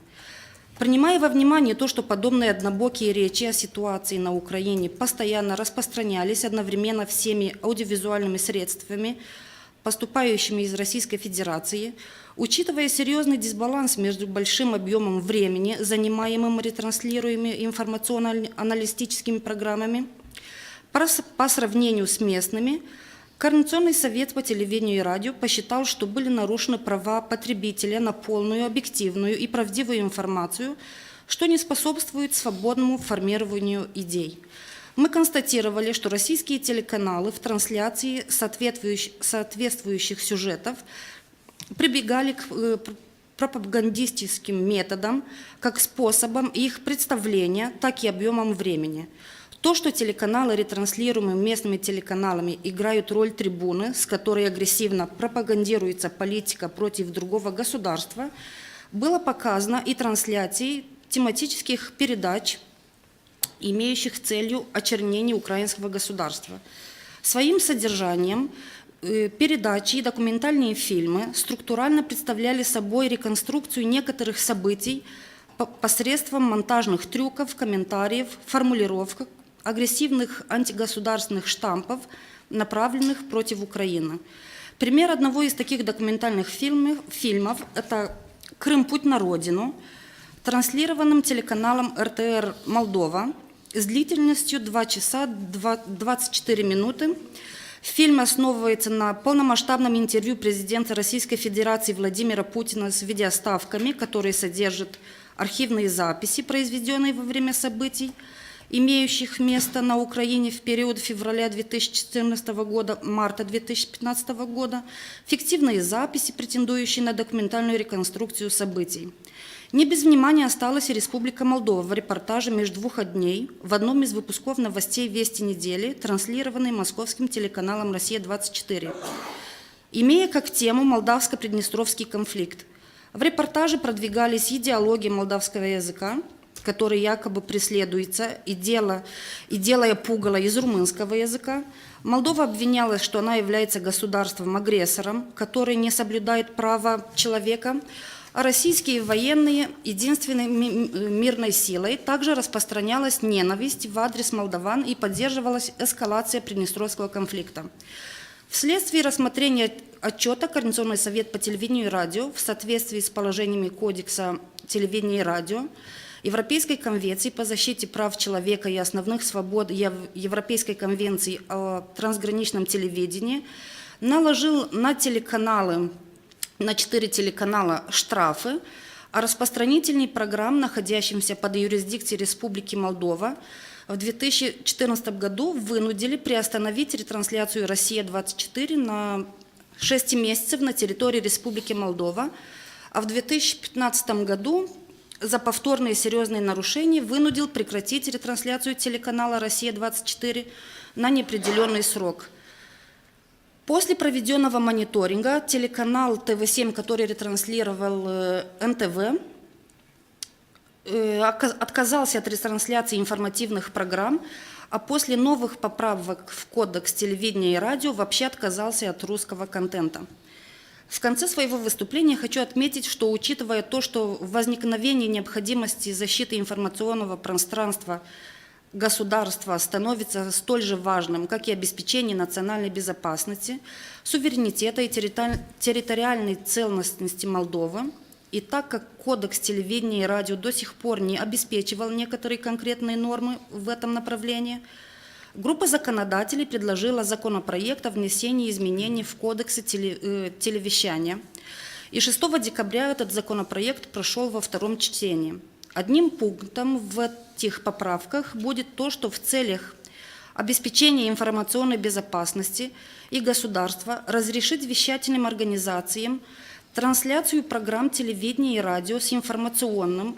Принимая во внимание то, что подобные однобокие речи о ситуации на Украине постоянно распространялись одновременно всеми аудиовизуальными средствами, поступающими из Российской Федерации, учитывая серьезный дисбаланс между большим объемом времени, занимаемым ретранслируемыми информационно-аналитическими программами, по сравнению с местными, Координационный совет по телевидению и радио посчитал, что были нарушены права потребителя на полную, объективную и правдивую информацию, что не способствует свободному формированию идей. Мы констатировали, что российские телеканалы в трансляции соответствующих сюжетов прибегали к пропагандистским методам как способом их представления, так и объемом времени. То, что телеканалы, ретранслируемые местными телеканалами, играют роль трибуны, с которой агрессивно пропагандируется политика против другого государства, было показано и трансляцией тематических передач, имеющих целью очернение украинского государства. Своим содержанием передачи и документальные фильмы структурально представляли собой реконструкцию некоторых событий посредством монтажных трюков, комментариев, формулировок, агрессивных антигосударственных штампов, направленных против Украины. Пример одного из таких документальных фильмов – это «Крым. Путь на родину», транслированным телеканалом РТР Молдова с длительностью 2 часа 24 минуты. Фильм основывается на полномасштабном интервью президента Российской Федерации Владимира Путина с видеоставками, которые содержат архивные записи, произведенные во время событий, имеющих место на Украине в период февраля 2014 года, марта 2015 года, фиктивные записи, претендующие на документальную реконструкцию событий. Не без внимания осталась и Республика Молдова в репортаже между 2 дней в одном из выпусков новостей «Вести недели», транслированной московским телеканалом «Россия-24», имея как тему молдавско-приднестровский конфликт. В репортаже продвигались идеологии молдавского языка, который якобы преследуется, и делая пугало из румынского языка. Молдова обвинялась, что она является государством-агрессором, который не соблюдает права человека, а российские военные единственной мирной силой. Также распространялась ненависть в адрес молдаван и поддерживалась эскалация Приднестровского конфликта. Вследствие рассмотрения отчета Координационный совет по телевидению и радио в соответствии с положениями Кодекса телевидения и радио, Европейской конвенции по защите прав человека и основных свобод, Европейской конвенции о трансграничном телевидении, наложил на телеканалы, на 4 телеканала штрафы, а распространителей программ, находящимся под юрисдикцией Республики Молдова, в 2014 году вынудили приостановить ретрансляцию «Россия-24» на 6 месяцев на территории Республики Молдова, а в 2015 году за повторные серьезные нарушения вынудил прекратить ретрансляцию телеканала «Россия-24» на неопределенный срок. После проведенного мониторинга телеканал ТВ-7, который ретранслировал НТВ, отказался от ретрансляции информативных программ, а после новых поправок в Кодекс телевидения и радио вообще отказался от русского контента. В конце своего выступления хочу отметить, что учитывая то, что возникновение необходимости защиты информационного пространства государства становится столь же важным, как и обеспечение национальной безопасности, суверенитета и территориальной целостности Молдовы, и так как Кодекс телевидения и радио до сих пор не обеспечивал некоторые конкретные нормы в этом направлении, группа законодателей предложила законопроект о внесении изменений в Кодекс телевещания. И 6 декабря этот законопроект прошел во 2-м чтении. Одним пунктом в этих поправках будет то, что в целях обеспечения информационной безопасности и государства разрешить вещательным организациям трансляцию программ телевидения и радио с информационным,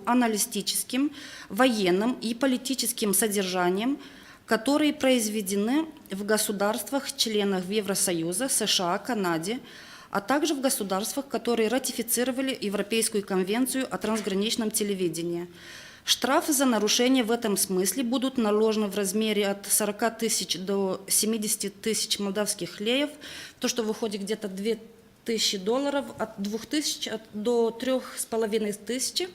аналитическим, военным и политическим содержанием, которые произведены в государствах-членах Евросоюза, США, Канаде, а также в государствах, которые ратифицировали Европейскую конвенцию о трансграничном телевидении. Штрафы за нарушение в этом смысле будут наложены в размере от 40 тысяч до 70 тысяч молдавских леев, то, что выходит где-то $2000, от 2000 до 3500.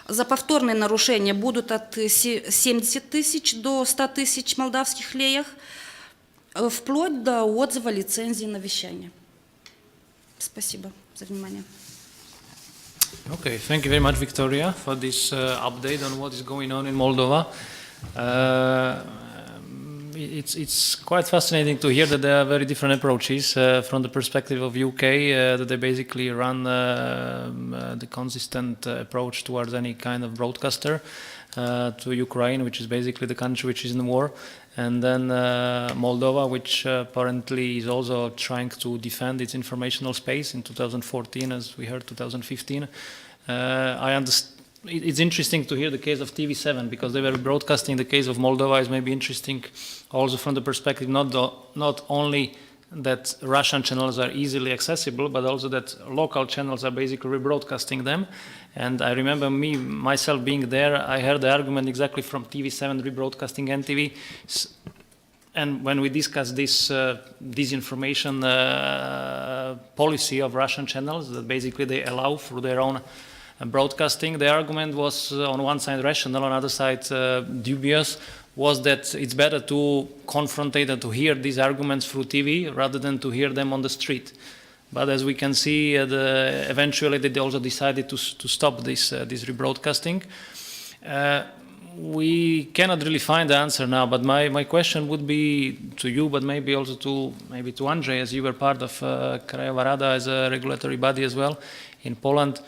За повторные нарушения будут от 70 тысяч до 100 тысяч молдавских леев, вплоть до отзыва лицензии на вещание. Спасибо за внимание. Okay, thank you very much, Victoria, for this update on what is going on in Moldova. It's quite fascinating to hear that there are very different approaches from the perspective of UK, that they basically run the consistent approach towards any kind of broadcaster to Ukraine, which is basically the country which is in war, and then Moldova, which apparently is also trying to defend its informational space in 2014, as we heard, 2015. I understand. It's interesting to hear the case of TV7 because they were broadcasting the case of Moldova is maybe interesting also from the perspective not only that Russian channels are easily accessible, but also that local channels are basically rebroadcasting them. And I remember myself being there, I heard the argument exactly from TV7 rebroadcasting NTV. And when we discussed this disinformation policy of Russian channels, that basically they allow through their own broadcasting, the argument was on one side rational, on the other side dubious, was that it's better to confrontate and to hear these arguments through TV rather than to hear them on the street. But as we can see, eventually they also decided to stop this rebroadcasting. We cannot really find the answer now, but my question would be to you, but maybe also to Andrzej, as you were part of Krajowa Rada as a regulatory body as well in Poland.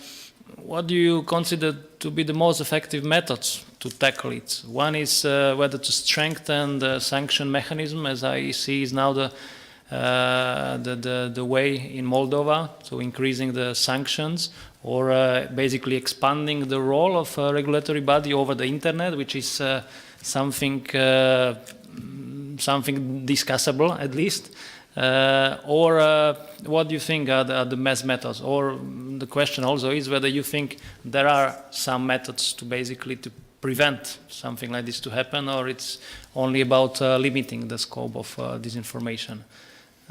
What do you consider to be the most effective methods to tackle it? One is whether to strengthen the sanction mechanism, as I see is now the way in Moldova, so increasing the sanctions, or basically expanding the role of a regulatory body over the internet, which is something discussable at least. Or what do you think are the best methods? Or the question also is whether you think there are some methods to basically to prevent something like this to happen, or it's only about limiting the scope of disinformation.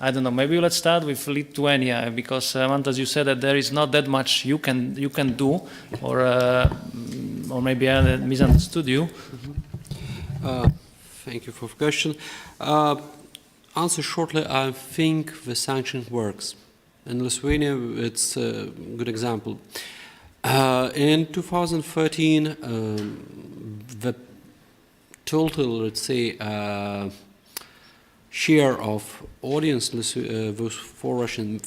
I don't know, maybe let's start with Lithuania, because Mantas, you said that there is not that much you can do, or maybe I misunderstood you. Thank you for the question. Answer shortly, I think the sanction works. In Lithuania, it's a good example. In 2013, the total, let's say, share of audience was for Russian,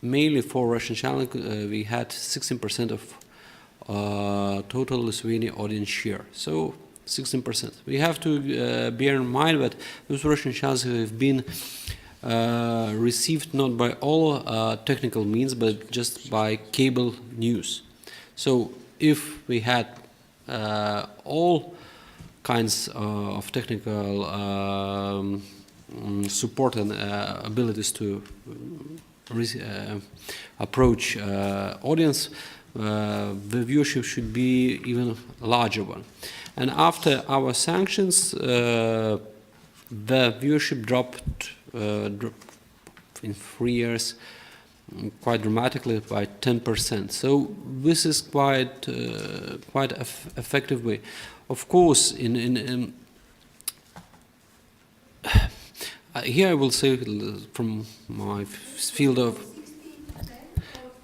mainly for Russian channel, we had 16% of total Lithuanian audience share. So 16%. We have to bear in mind that those Russian channels have been received not by all technical means, but just by cable news. So if we had all kinds of technical support and abilities to approach audience, the viewership should be even larger one. And after our sanctions, the viewership dropped in 3 years quite dramatically by 10%. So this is quite effective way. Of course, here I will say from my field of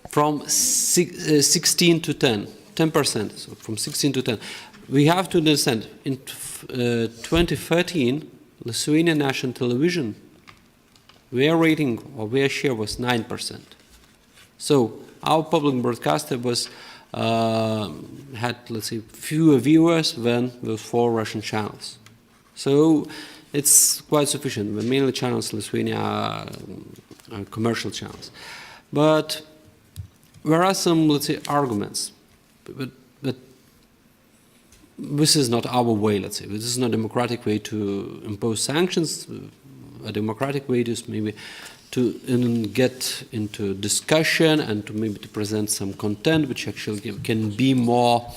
from 16 to 10%, so from 16 to 10. We have to understand, in 2013, Lithuanian national television, their rating or their share was 9%. So our public broadcaster was had, let's say, fewer viewers than those 4 Russian channels. So it's quite sufficient. The mainly channels in Lithuania are commercial channels. But there are some, let's say, arguments. But this is not our way, let's say. This is not a democratic way to impose sanctions. A democratic way is maybe to get into discussion and to maybe to present some content which actually can be more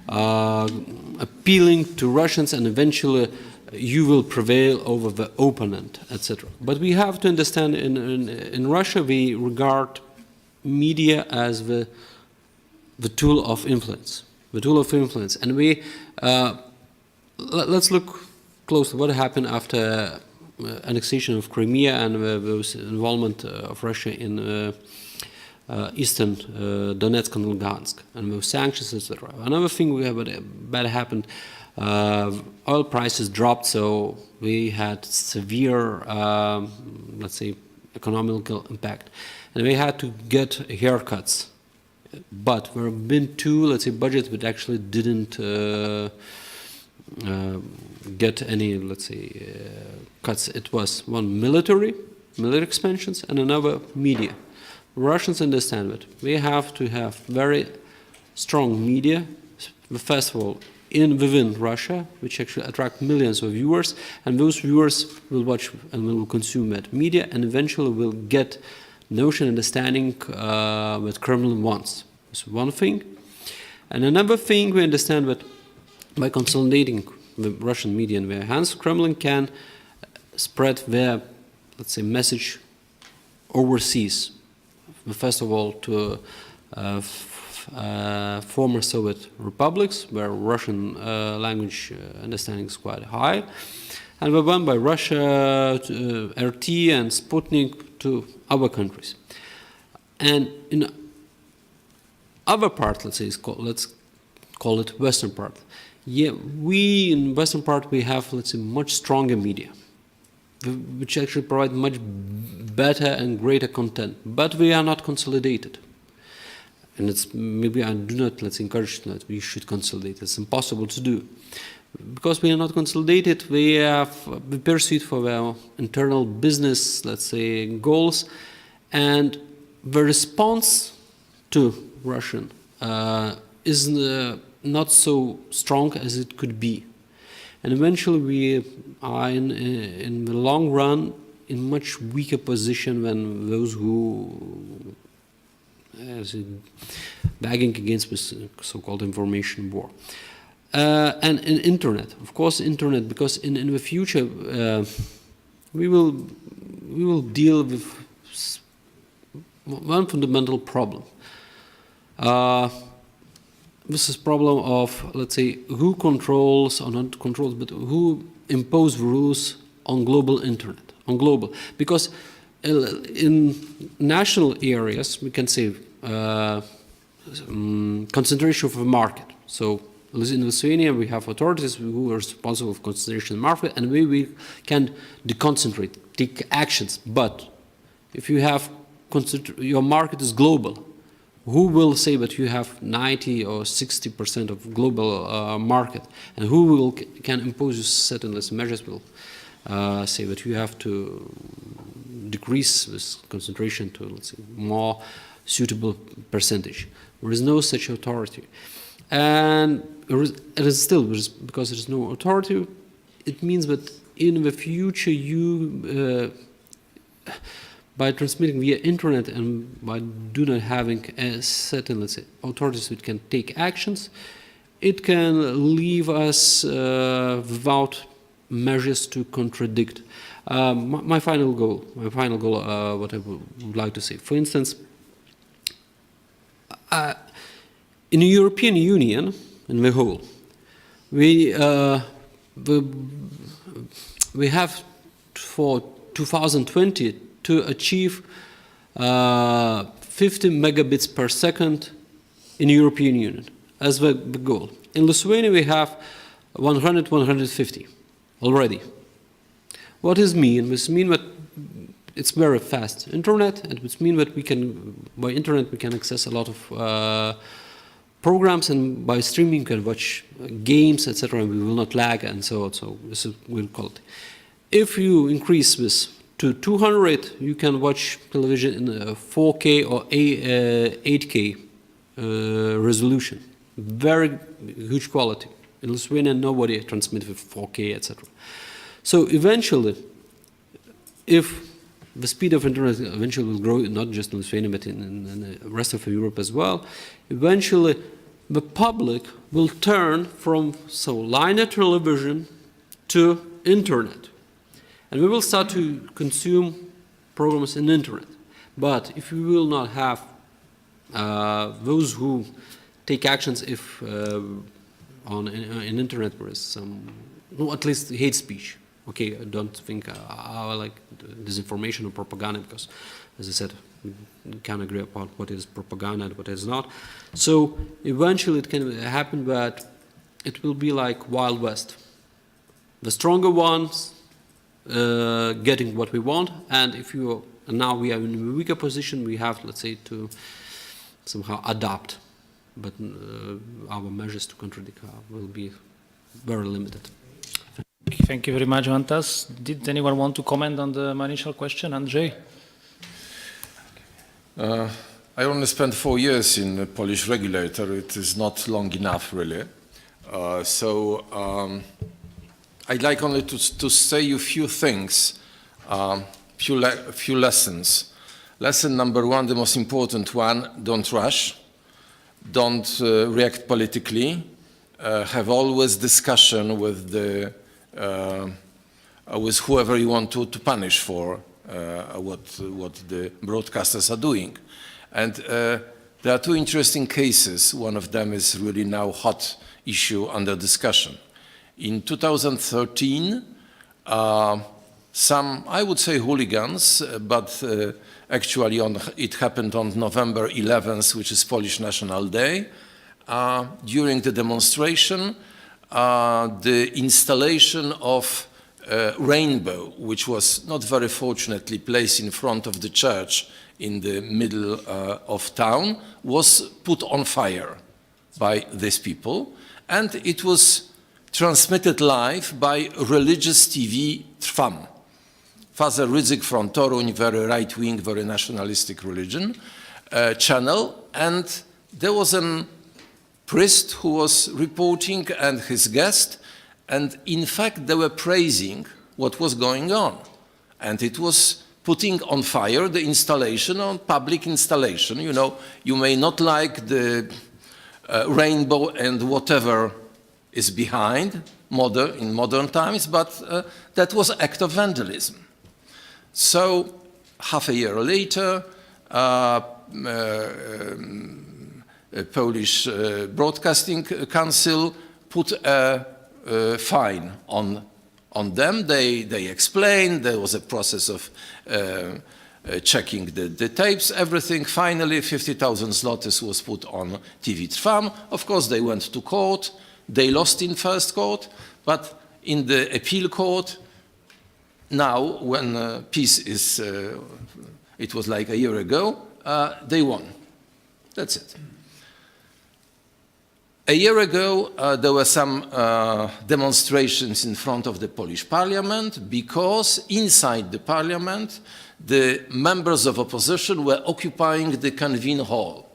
appealing to Russians, and eventually you will prevail over the opponent, etc. But we have to understand in Russia we regard media as the tool of influence. The tool of influence. And we let's look closely what happened after annexation of Crimea and the involvement of Russia in eastern Donetsk and Lugansk, and with sanctions, etc. Another thing that happened, oil prices dropped, so we had severe, let's say, economical impact, and we had to get haircuts. But there have been 2, let's say, budgets that actually didn't get any, let's say, cuts. It was one military expansions, and another media. Russians understand that we have to have very strong media, first of all, within Russia, which actually attract millions of viewers, and those viewers will watch and will consume that media, and eventually will get notion, understanding what Kremlin wants. That's one thing. And another thing, we understand that by consolidating the Russian media in their hands, Kremlin can spread their, let's say, message overseas. First of all, to former Soviet republics, where Russian language understanding is quite high, and we went by Russia, RT and Sputnik to other countries. And in other part, let's say, let's call it Western part. Yeah, we in Western part we have, let's say, much stronger media, which actually provide much better and greater content. But we are not consolidated, and it's maybe I do not, let's encourage that we should consolidate. It's impossible to do. Because we are not consolidated, we pursue for our internal business, let's say, goals, and the response to Russian is not so strong as it could be. And eventually we are in the long run in much weaker position than those who bagging against this so-called information war. And in internet, of course, internet, because in the future we will we will deal with one fundamental problem. This is problem of, let's say, who controls, or not controls, but who impose rules on global internet, on global. Because in national areas, we can say concentration of a market. So in Lithuania, we have authorities who are responsible for concentration of the market, and we can deconcentrate, take actions. But if you have your market is global, who will say that you have 90 or 60% of global market, and who can impose certain measures will say that you have to decrease this concentration to, let's say, more suitable percentage. There is no such authority. And it is still, because there is no authority, it means that in the future you, by transmitting via internet and by do not having a certain, let's say, authorities that can take actions, it can leave us without measures to contradict. My final goal, what I would like to say. For instance, in the European Union, in the whole, we have for 2020 to achieve 50 megabits per second in the European Union as the goal. In Lithuania, we have 100, 150 already. What does it mean? This means that it's very fast internet, and it means that we can, by internet, we can access a lot of programs, and by streaming, we can watch games, etc., and we will not lag, and so on. So this is good quality. If you increase this to 200, you can watch television in 4K or 8K resolution. Very huge quality. In Lithuania, nobody transmits with 4K, etc. So eventually, if the speed of internet eventually will grow, not just in Lithuania, but in the rest of Europe as well, eventually the public will turn from linear television to internet. And we will start to consume programs in internet. But if we will not have those who take actions if in internet there is some, no, at least hate speech. Okay, I don't think I like disinformation or propaganda, because, as I said, we can't agree about what is propaganda and what is not. So eventually it can happen that it will be like Wild West. The stronger ones getting what we want, and if you now we are in a weaker position, we have, let's say, to somehow adapt. But our measures to contradict will be very limited. Thank you very much, Vantas. Did anyone want to comment on my initial question, Andrzej? I only spent 4 years in a Polish regulator. It is not long enough, really. I'd like only to say a few things, few lessons. Lesson number one, the most important one: don't rush, don't react politically. Have always discussion with with whoever you want to punish for what the broadcasters are doing. And there are two interesting cases. One of them is really now hot issue under discussion. In 2013, some, I would say, hooligans, but actually it happened on November 11th, which is Polish National Day. During the demonstration, the installation of rainbow, which was not very fortunately placed in front of the church in the middle of town, was put on fire by these people, and it was transmitted live by religious TV Trwam. Father Rydzyk from Toruń, very right-wing, very nationalistic religion channel, and there was a priest who was reporting and his guest, and in fact they were praising what was going on, and it was putting on fire the installation, on public installation. You know, you may not like the rainbow and whatever is behind in modern times, but that was act of vandalism. So half a year later, Polish Broadcasting Council put a fine on them. They explained there was a process of checking the tapes, everything. Finally, 50,000 zlotys was put on TV Trwam. Of course, they went to court. They lost in first court, but in the appeal court, now when peace is, it was like a year ago, they won. That's it. A year ago, there were some demonstrations in front of the Polish parliament because inside the parliament, the members of opposition were occupying the convene hall.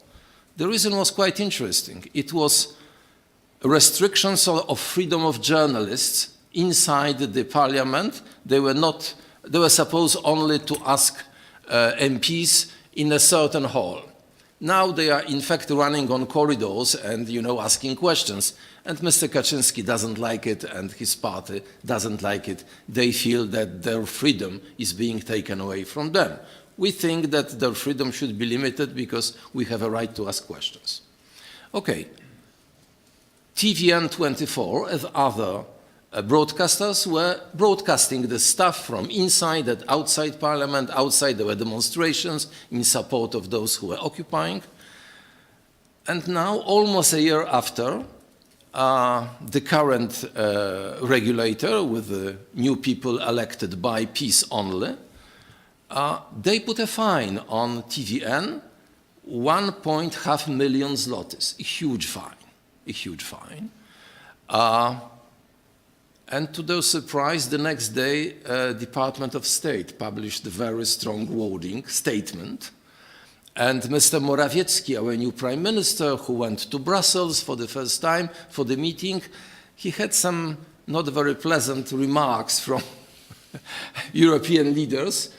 The reason was quite interesting. It was restrictions of freedom of journalists inside the parliament. They were supposed only to ask MPs in a certain hall. Now they are in fact running on corridors and, asking questions. And Mr. Kaczynski doesn't like it and his party doesn't like it. They feel that their freedom is being taken away from them. We think that their freedom should be limited because we have a right to ask questions. Okay. TVN24 and other broadcasters were broadcasting the stuff from inside and outside Parliament. Outside there were demonstrations in support of those who were occupying. And now, almost a year after, the current regulator, with the new people elected by peace only, they put a fine on TVN, 1.5 million zlotys, a huge fine. And to their surprise, the next day, Department of State published a very strong wording statement. And Mr. Morawiecki, our new prime minister, who went to Brussels for the first time for the meeting, he had some not very pleasant remarks from European leaders.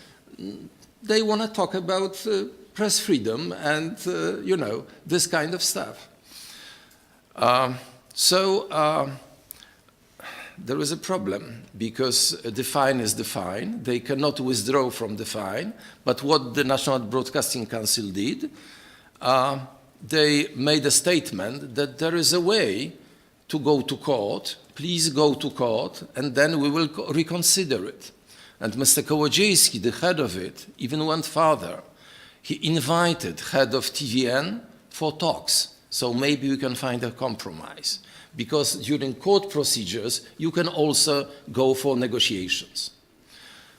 They want to talk about press freedom and, this kind of stuff. There is a problem because the fine is the fine. They cannot withdraw from the fine. But what the National Broadcasting Council did, they made a statement that there is a way to go to court. Please go to court, and then we will reconsider it. And Mr. Kołodziejski, the head of it, even went further. He invited head of TVN for talks. So maybe we can find a compromise. Because during court procedures, you can also go for negotiations.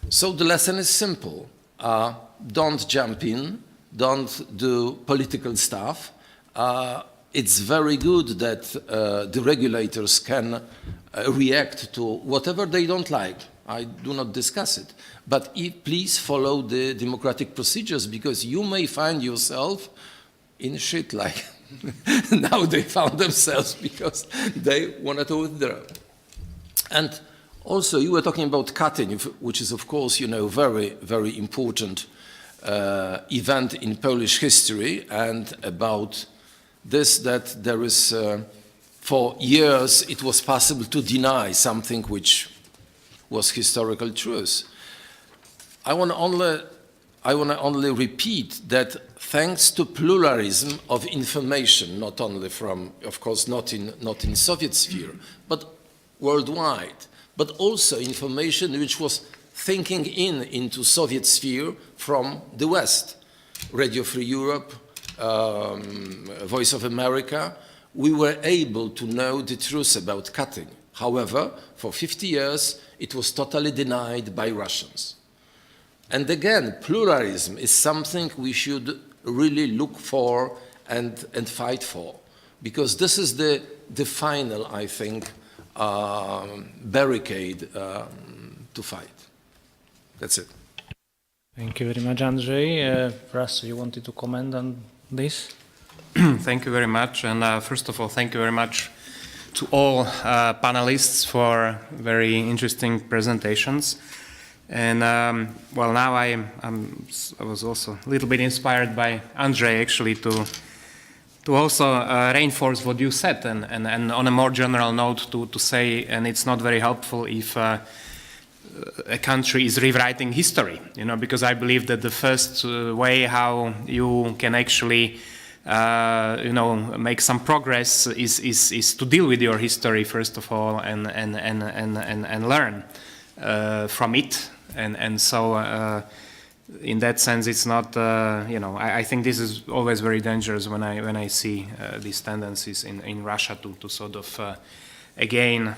So the lesson is simple. Don't jump in. Don't do political stuff. It's very good that the regulators can react to whatever they don't like. I do not discuss it. But please follow the democratic procedures, because you may find yourself in shit like now they found themselves because they wanted to withdraw. And also, you were talking about Katyń, which is, of course, very, very important event in Polish history, and about this, that there is, for years, it was possible to deny something which was historical truth. I want to only repeat that thanks to pluralism of information, not only from, of course, not in Soviet sphere, but worldwide, but also information which was thinking into Soviet sphere from the West, Radio Free Europe, Voice of America, we were able to know the truth about Katyń. However, for 50 years, it was totally denied by Russians. And again, pluralism is something we should really look for and fight for, because this is the final, I think, barricade to fight. That's it. Thank you very much, Andrzej. Russ, you wanted to comment on this? Thank you very much. And first of all, thank you very much to all panelists for very interesting presentations. And well, now I was also a little bit inspired by Andrzej, actually, to also reinforce what you said, and on a more general note to say, and it's not very helpful if a country is rewriting history, because I believe that the first way how you can actually make some progress is to deal with your history first of all and learn from it, and so in that sense it's not I think this is always very dangerous when I see these tendencies in Russia to sort of again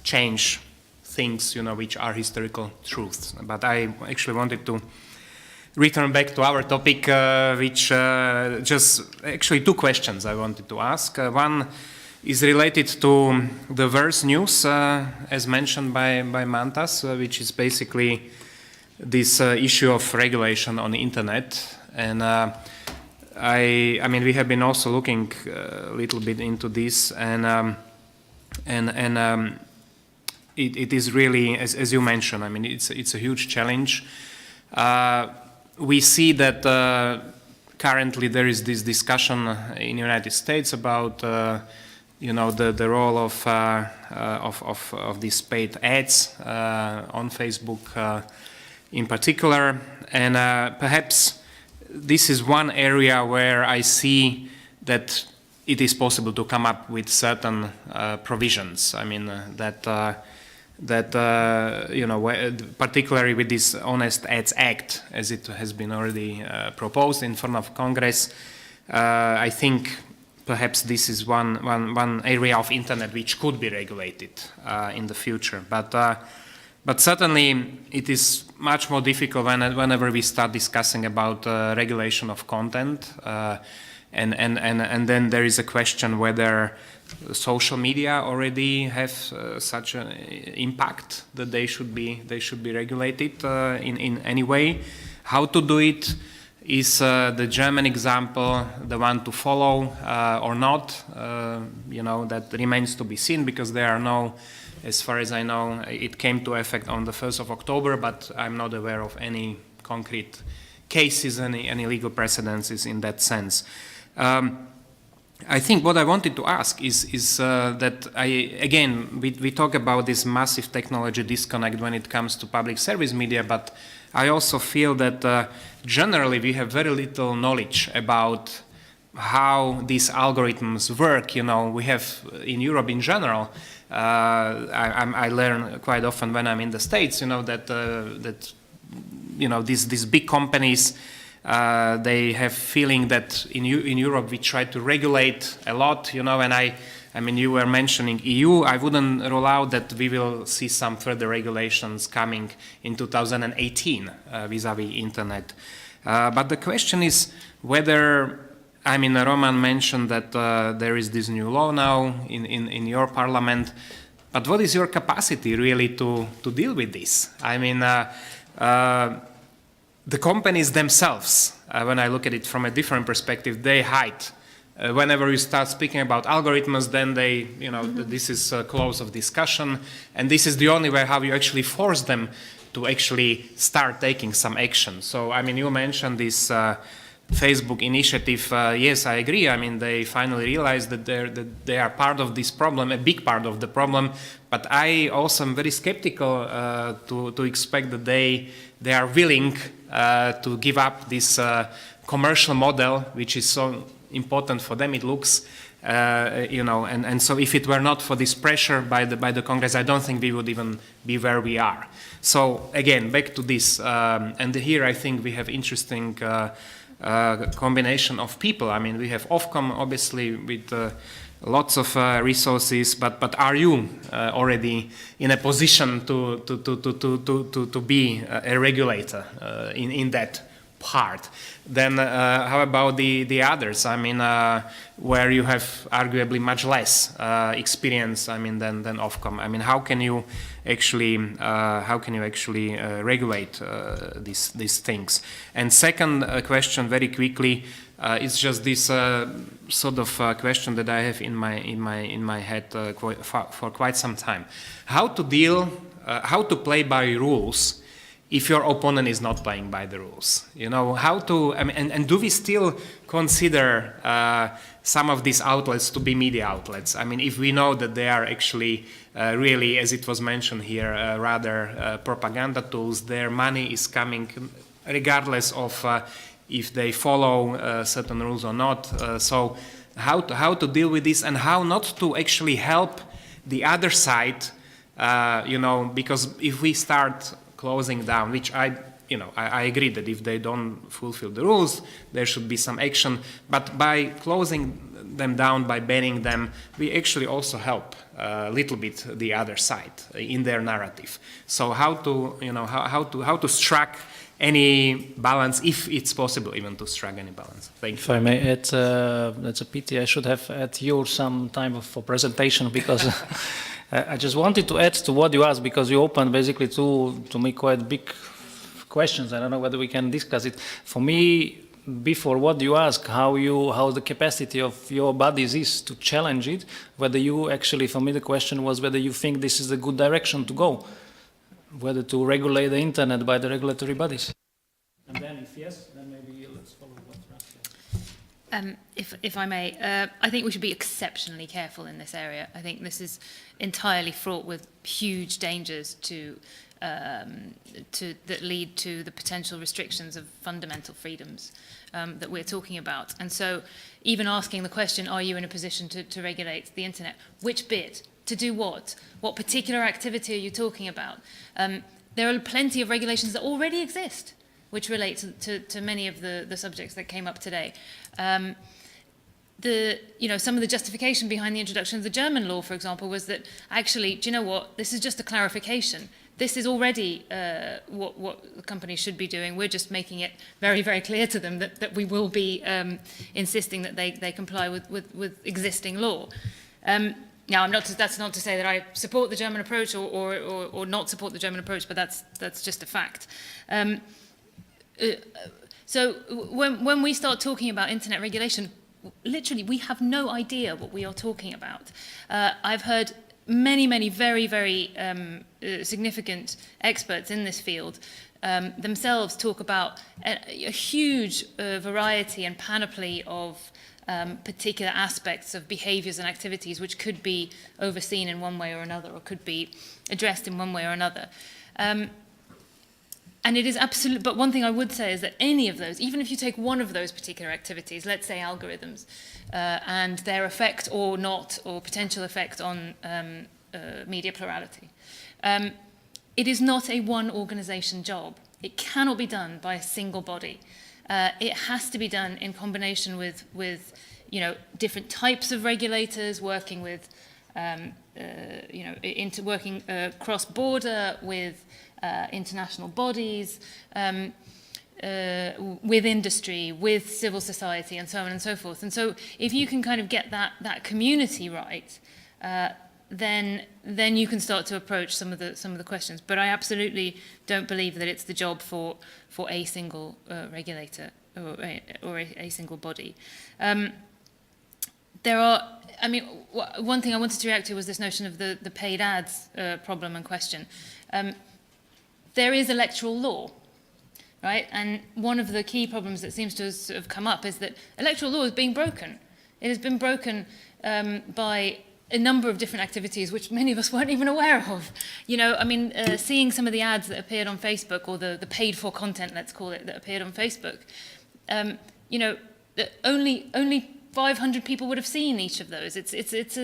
change things which are historical truths. But I actually wanted to return back to our topic, which just actually two questions I wanted to ask. One is related to the worst news, as mentioned by Mantas, which is basically this issue of regulation on the internet. And I mean, we have been also looking a little bit into this, and it is really, as you mentioned, I mean, it's a huge challenge. We see that currently there is this discussion in the United States about the role of these paid ads on Facebook in particular, and perhaps this is one area where I see that it is possible to come up with certain provisions. I mean particularly with this Honest Ads Act, as it has been already proposed in front of Congress. I think perhaps this is one area of internet which could be regulated in the future. But certainly it is much more difficult whenever we start discussing about regulation of content, and then there is a question whether social media already have such an impact that they should be regulated in any way. How to do it? Is the German example the one to follow or not? That remains to be seen, because there are no, as far as I know, it came to effect on the 1st of October, but I'm not aware of any concrete cases, any legal precedences in that sense. I think what I wanted to ask is that we talk about this massive technology disconnect when it comes to public service media, but I also feel that generally we have very little knowledge about how these algorithms work. We have in Europe in general, I learn quite often when I'm in the States, that these big companies, they have feeling that in Europe we try to regulate a lot, and I mean, you were mentioning EU. I wouldn't rule out that we will see some further regulations coming in 2018 vis-a-vis internet. But the question is whether, I mean, Roman mentioned that there is this new law now in your parliament, but what is your capacity really to deal with this? I mean, the companies themselves, when I look at it from a different perspective, they hide. Whenever you start speaking about algorithms, then they, this is a clause of discussion, and this is the only way how you actually force them to actually start taking some action. So, I mean, you mentioned this Facebook initiative. Yes, I agree. I mean, they finally realized that they are part of this problem, a big part of the problem. But I also am very skeptical to expect that they are willing to give up this commercial model, which is so important for them, it looks, and so if it were not for this pressure by the Congress, I don't think we would even be where we are. So again, back to this, and here I think we have interesting combination of people. I mean, we have Ofcom obviously with lots of resources, but are you already in a position to be a regulator in that part? Then how about the others? I mean, where you have arguably much less experience, I mean, than Ofcom. I mean, how can you actually regulate these things? And second question, very quickly, is just this sort of question that I have in my head for quite some time. How to play by rules if your opponent is not playing by the rules? You know, how to, I mean, and do we still consider some of these outlets to be media outlets? I mean, if we know that they are actually really, as it was mentioned here, rather propaganda tools, their money is coming regardless of if they follow certain rules or not. So how to deal with this, and how not to actually help the other side, you know, because if we start closing down, which I agree that if they don't fulfill the rules, there should be some action, but by closing them down, by banning them, we actually also help a little bit the other side in their narrative. So how to, you know, how to strike any balance, if it's possible even to strike any balance. Thank you. If I may add, that's a pity. I should have had you some time for presentation, because I just wanted to add to what you asked, because you opened basically to me quite big questions. I don't know whether we can discuss it. For me, before what you ask, how the capacity of your bodies is to challenge it, whether you actually, for me the question was whether you think this is a good direction to go, whether to regulate the internet by the regulatory bodies. And then if yes, then maybe let's follow what Russia. If I may, I think we should be exceptionally careful in this area. I think this is entirely fraught with huge dangers that lead to the potential restrictions of fundamental freedoms that we're talking about. And so even asking the question, are you in a position to regulate the internet? Which bit? To do what? What particular activity are you talking about? There are plenty of regulations that already exist, which relate to many of the subjects that came up today. Some of the justification behind the introduction of the German law, for example, was that actually, do you know what? This is just a clarification. This is already what the companies should be doing. We're just making it very, very clear to them that we will be insisting that they comply with existing law. Now, that's not to say that I support the German approach or not support the German approach, but that's just a fact. So when we start talking about internet regulation, literally we have no idea what we are talking about. I've heard many very, very significant experts in this field themselves talk about a huge variety and panoply of particular aspects of behaviors and activities which could be overseen in one way or another, or could be addressed in one way or another. And it is absolute, but one thing I would say is that any of those, even if you take one of those particular activities, let's say algorithms, and their effect or not, or potential effect on media plurality, it is not a one organization job. It cannot be done by a single body. It has to be done in combination with different types of regulators, working with working cross-border with international bodies, with industry, with civil society, and so on and so forth. And so, if you can kind of get that community right, then you can start to approach some of the questions. But I absolutely don't believe that it's the job for a single regulator or a single body. One thing I wanted to react to was this notion of the paid ads problem and question. There is electoral law, right? And one of the key problems that seems to have sort of come up is that electoral law is being broken. It has been broken by a number of different activities which many of us weren't even aware of. Seeing some of the ads that appeared on Facebook, or the paid for content, let's call it, that appeared on Facebook, only 500 people would have seen each of those. It's a sort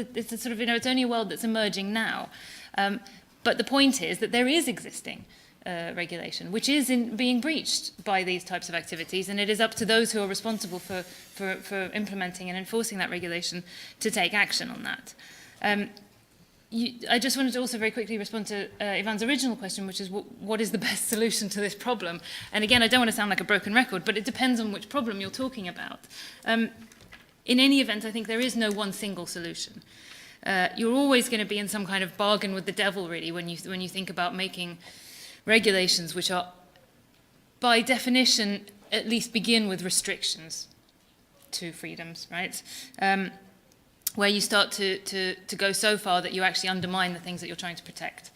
of, it's only a world that's emerging now. But the point is that there is existing regulation, which is being breached by these types of activities, and it is up to those who are responsible for implementing and enforcing that regulation to take action on that. I just wanted to also very quickly respond to Ivan's original question, which is what is the best solution to this problem? And again, I don't want to sound like a broken record, but it depends on which problem you're talking about. In any event, I think there is no one single solution. You're always going to be in some kind of bargain with the devil, really, when you think about making regulations which are, by definition, at least begin with restrictions to freedoms, right? Where you start to go so far that you actually undermine the things that you're trying to protect.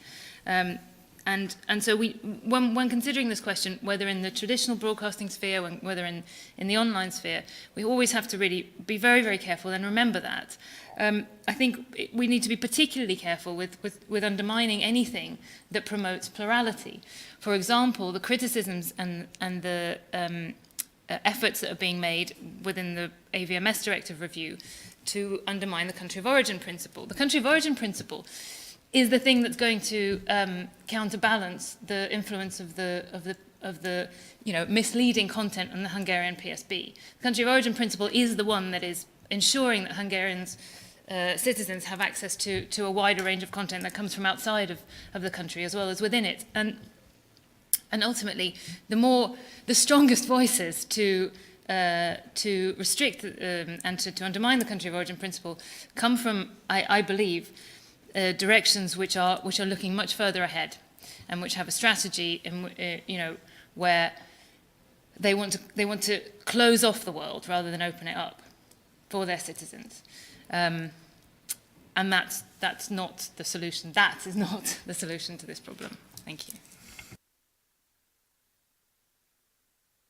And so when considering this question, whether in the traditional broadcasting sphere, whether in the online sphere, we always have to really be very, very careful and remember that. I think we need to be particularly careful with undermining anything that promotes plurality. For example, the criticisms and the efforts that are being made within the AVMS Directive Review to undermine the country of origin principle. The country of origin principle is the thing that's going to counterbalance the influence of the misleading content on the Hungarian PSB. The country of origin principle is the one that is ensuring that Hungarians citizens have access to a wider range of content that comes from outside of the country as well as within it. And ultimately, the strongest voices to restrict and to undermine the country of origin principle come from, I believe, directions which are looking much further ahead, and which have a strategy where they want to close off the world rather than open it up for their citizens, and that's not the solution. That is not the solution to this problem. Thank you.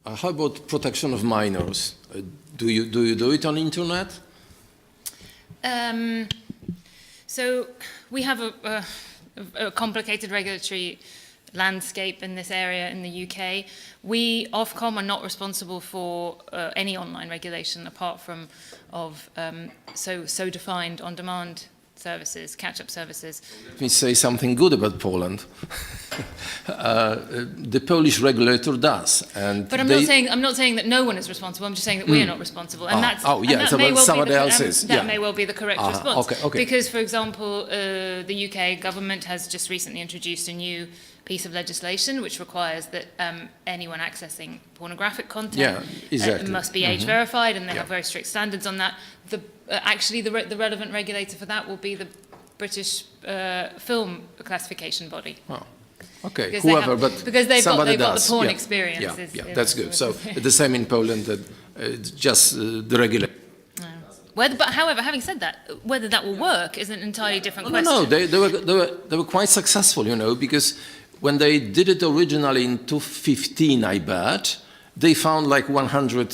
How about protection of minors? Do you do it on internet? So we have a complicated regulatory landscape in this area in the UK. We, Ofcom, are not responsible for any online regulation apart from so defined on-demand services, catch-up services. Let me say something good about Poland. The Polish regulator does, but I'm not saying that no one is responsible. I'm just saying that we are not responsible, and somebody else is. That may well be the correct response. Okay. Because, for example, the UK government has just recently introduced a new piece of legislation which requires that anyone accessing pornographic content must be age verified, and they have very strict standards on that. The relevant regulator for that will be the British film classification body. Oh. Okay, because they've got the porn experience. That's good. So the same in Poland, just the regulator. But however, having said that, whether that will work is an entirely different question. No, they were quite successful, because when they did it originally in 2015, I bet, they found like 100,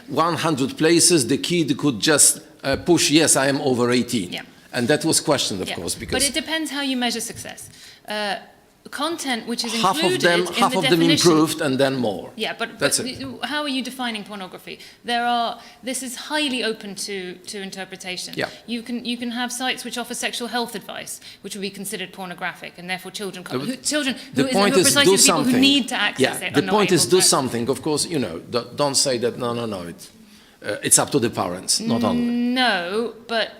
100 places the kid could just push, yes, I am over 18. Yeah. And that was questioned, of course, because... But it depends how you measure success. Content which is included half of them improved and then more. Yeah, but it. How are you defining pornography? This is highly open to interpretation. Yeah. You can have sites which offer sexual health advice, which would be considered pornorographic, and therefore children who are precisely the people who need to access it. The point is do something. Of course, don't say that no. It's up to the parents, not only. No, but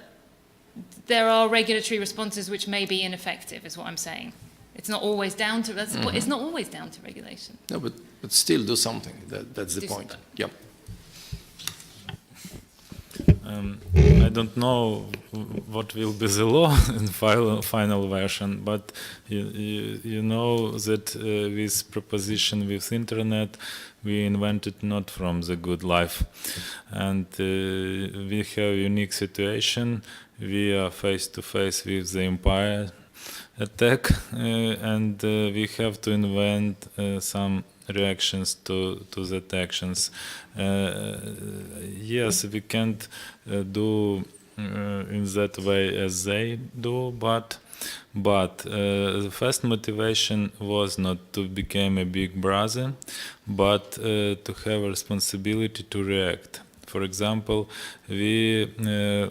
there are regulatory responses which may be ineffective, is what I'm saying. It's not always down to it's not always down to regulation. No, but still do something. That's the point. Yeah. I don't know what will be the law in final version, but you know that with proposition with internet, we invented not from the good life, and we have unique situation. We are face to face with the empire attack, and we have to invent some reactions to that actions. Yes, we can't do in that way as they do, but the first motivation was not to become a big brother, but to have a responsibility to react. For example, we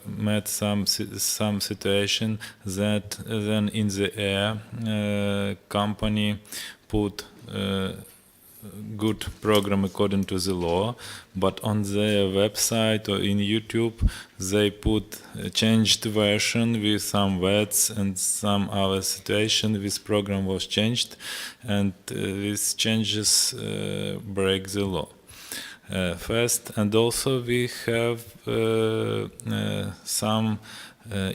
met some situation that then in the air company put good program according to the law, but on their website or in YouTube they put a changed version with some words and some other situation. This program was changed, and these changes break the law. First, and also we have some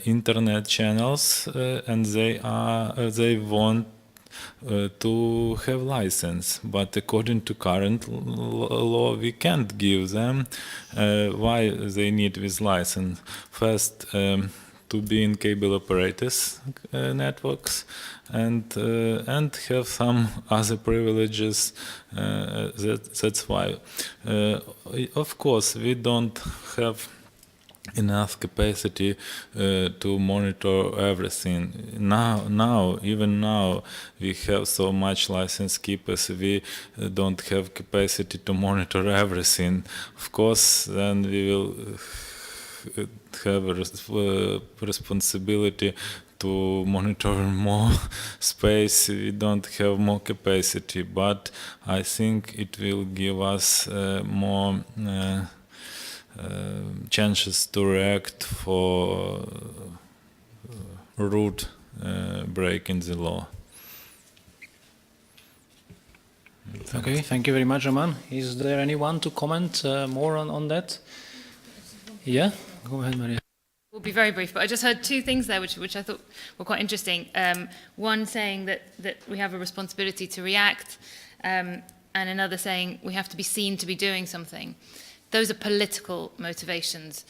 internet channels, and they want to have license, but according to current law we can't give them. Why they need this license? First, to to be in cable operators networks and have some other privileges. That's why. Of course, we don't have enough capacity to monitor everything. Even now, we have so much license keepers, we don't have capacity to monitor everything. Of course, then we will have a responsibility to monitor more space. We don't have more capacity, but I think it will give us more chances to react for rude break in the law. Okay, thank you very much, Roman. Is there anyone to comment more on that? Yeah, go ahead, Maria. We'll be very brief, but I just heard two things there which I thought were quite interesting. One saying that we have a responsibility to react, and another saying we have to be seen to be doing something. Those are political motivations.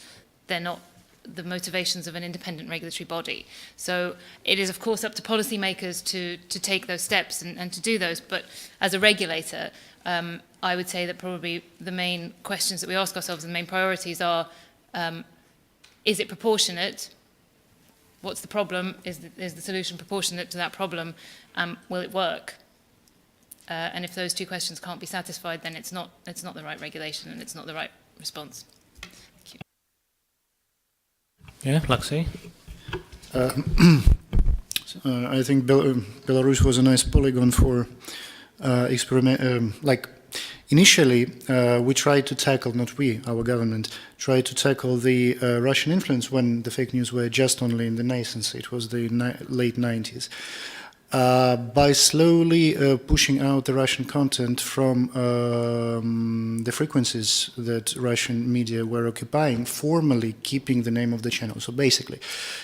They're not the motivations of an independent regulatory body. So it is, of course, up to policymakers to take those steps and to do those. But as a regulator, I would say that probably the main questions that we ask ourselves and the main priorities are, is it proportionate? What's the problem? Is the solution proportionate to that problem? Will it work? And if those two questions can't be satisfied, then it's not the right regulation and it's not the right response. Thank you. Yeah, Laxi? I think Belarus was a nice polygon for experiment. Initially, we tried to tackle, not we, our government, tried to tackle the Russian influence when the fake news were just only in the nascency. It was the late 90s. By slowly pushing out the Russian content from the frequencies that Russian media were occupying, formally keeping the name of the channel. So basically,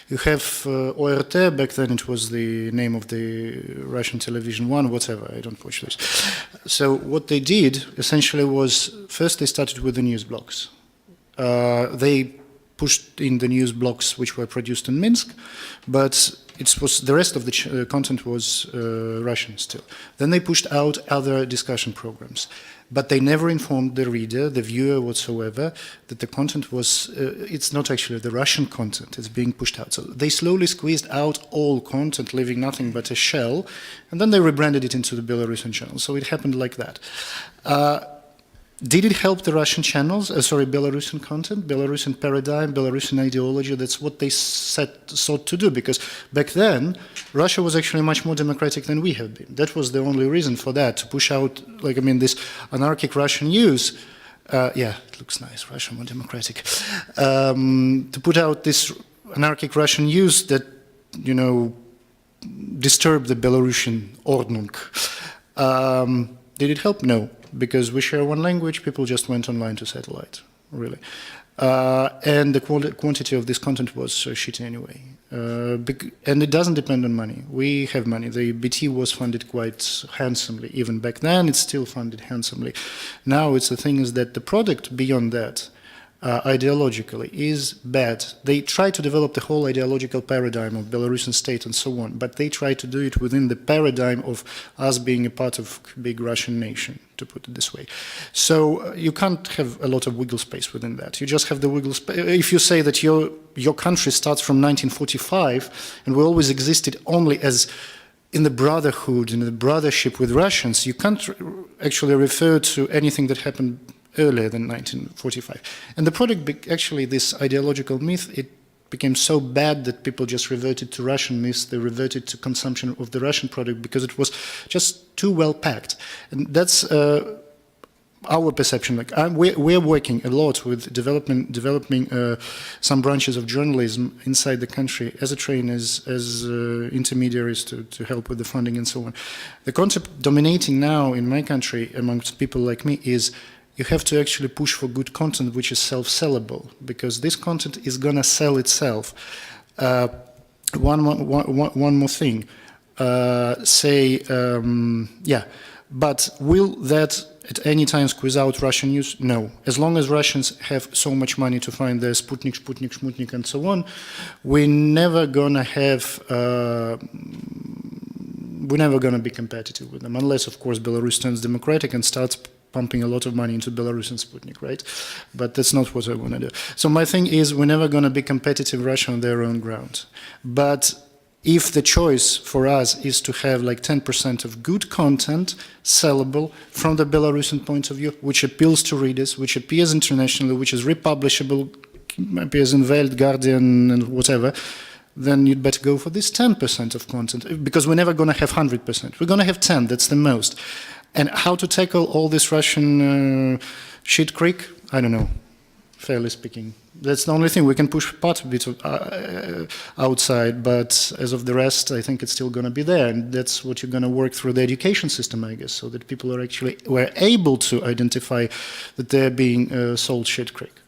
you have ORT, back then it was the name of the Russian television one, whatever, I don't watch this. So what they did essentially was, first they started with the news blocks. They pushed in the news blocks which were produced in Minsk, but the rest of the content was Russian still. Then they pushed out other discussion programs, but they never informed the reader, the viewer whatsoever, that the content was, it's not actually the Russian content, it's being pushed out. So they slowly squeezed out all content, leaving nothing but a shell, and then they rebranded it into the Belarusian channel. So it happened like that. Did it help the Russian channels, Belarusian content, Belarusian paradigm, Belarusian ideology? That's what they sought to do, because back then, Russia was actually much more democratic than we have been. That was the only reason for that, to push out, this anarchic Russian news. Yeah, it looks nice, Russia more democratic. To put out this anarchic Russian news that, disturbed the Belarusian Ordnung. Did it help? No. Because we share one language, people just went online to satellite, really. And the quantity of this content was shitty anyway. And it doesn't depend on money. We have money. The BT was funded quite handsomely. Even back then, it's still funded handsomely. Now, the thing is that the product beyond that, ideologically, is bad. They try to develop the whole ideological paradigm of Belarusian state and so on, but they try to do it within the paradigm of us being a part of big Russian nation, to put it this way. So you can't have a lot of wiggle space within that. You just have the wiggle space. If you say that your country starts from 1945 and we always existed only as in the brotherhood, in the brothership with Russians, you can't actually refer to anything that happened earlier than 1945. And the product, actually, this ideological myth, it became so bad that people just reverted to Russian myths, they reverted to consumption of the Russian product because it was just too well packed. And that's our perception. We're working a lot with developing some branches of journalism inside the country as a trainers, as intermediaries to help with the funding and so on. The concept dominating now in my country amongst people like me is you have to actually push for good content which is self-sellable, because this content is going to sell itself. One more thing. But will that at any time squeeze out Russian news? No. As long as Russians have so much money to find their Sputnik, Sputnik, and so on, we're never gonna be competitive with them, unless, of course, Belarus turns democratic and starts pumping a lot of money into Belarus and Sputnik, right? But that's not what I want to do. So my thing is, we're never going to be competitive Russia on their own ground. But if the choice for us is to have like 10% of good content sellable from the Belarusian point of view, which appeals to readers, which appears internationally, which is republishable, appears in Welt, Guardian, and whatever, then you'd better go for this 10% of content, because we're never going to have 100%. We're going to have 10, that's the most. And how to tackle all this Russian shit creek? I don't know, fairly speaking. That's the only thing. We can push part of it outside, but as of the rest, I think it's still going to be there. And that's what you're going to work through the education system, I guess, so that people are actually were able to identify that they're being sold shit creek.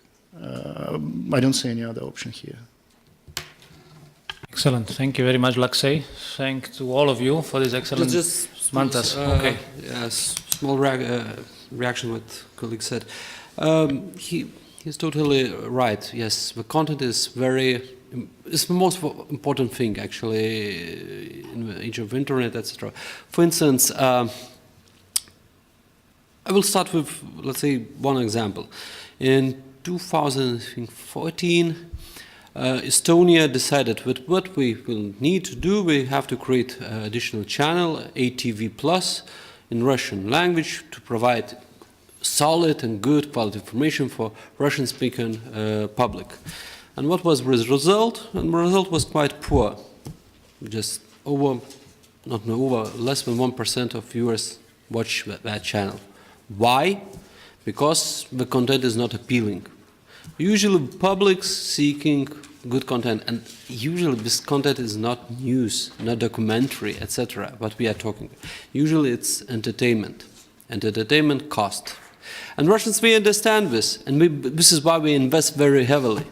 I don't see any other option here. Excellent. Thank you very much, Laksey. Thank to all of you for this excellent... Mantas, okay. Yes, small reaction what colleague said. He's totally right. Yes, the content is it's the most important thing actually in the age of internet, etc. For instance, I will start with, let's say, one example. In 2014, Estonia decided that what we will need to do, we have to create an additional channel, ATV+, in Russian language to provide solid and good quality information for Russian-speaking public. And what was the result? And the result was quite poor. Just less than 1% of viewers watch that channel. Why? Because the content is not appealing. Usually public's seeking good content, and usually this content is not news, not documentary, etc. What we are talking. Usually it's entertainment, and entertainment cost. And Russians, we understand this, and this is why we invest very heavily,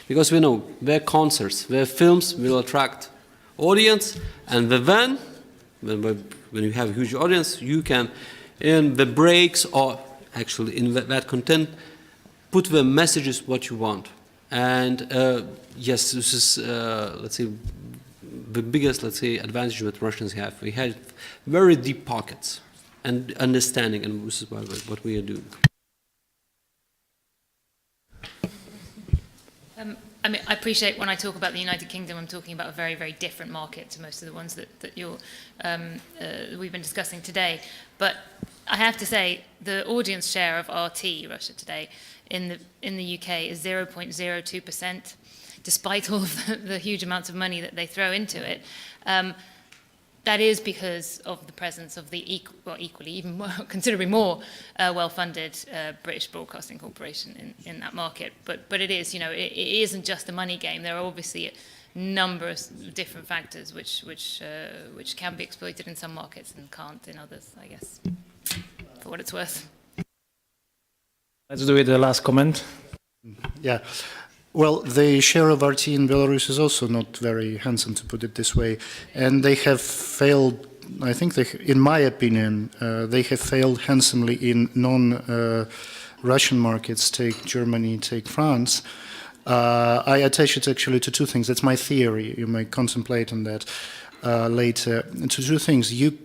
because we know their concerts, their films will attract audience, and then when you have a huge audience, you can, in the breaks or actually in that content, put the messages what you want. And yes, this is, let's say, the biggest, let's say, advantage that Russians have. We have very deep pockets and understanding, and this is what we are doing. I mean, I appreciate when I talk about the United Kingdom, I'm talking about a very, very different market to most of the ones that we've been discussing today. But I have to say, the audience share of RT, Russia Today, in the UK is 0.02%, despite all of the huge amounts of money that they throw into it. That is because of the presence of the equally, even more, considerably more well-funded British Broadcasting Corporation in that market. But it is, it isn't just a money game. There are obviously a number of different factors which can be exploited in some markets and can't in others, I guess, for what it's worth. Let's do it, the last comment. Yeah. Well, the share of RT in Belarus is also not very handsome, to put it this way. And they have failed, I think, in my opinion, they have failed handsomely in non-Russian markets, take Germany, take France. I attach it actually to two things. That's my theory. You may contemplate on that later. To two things. You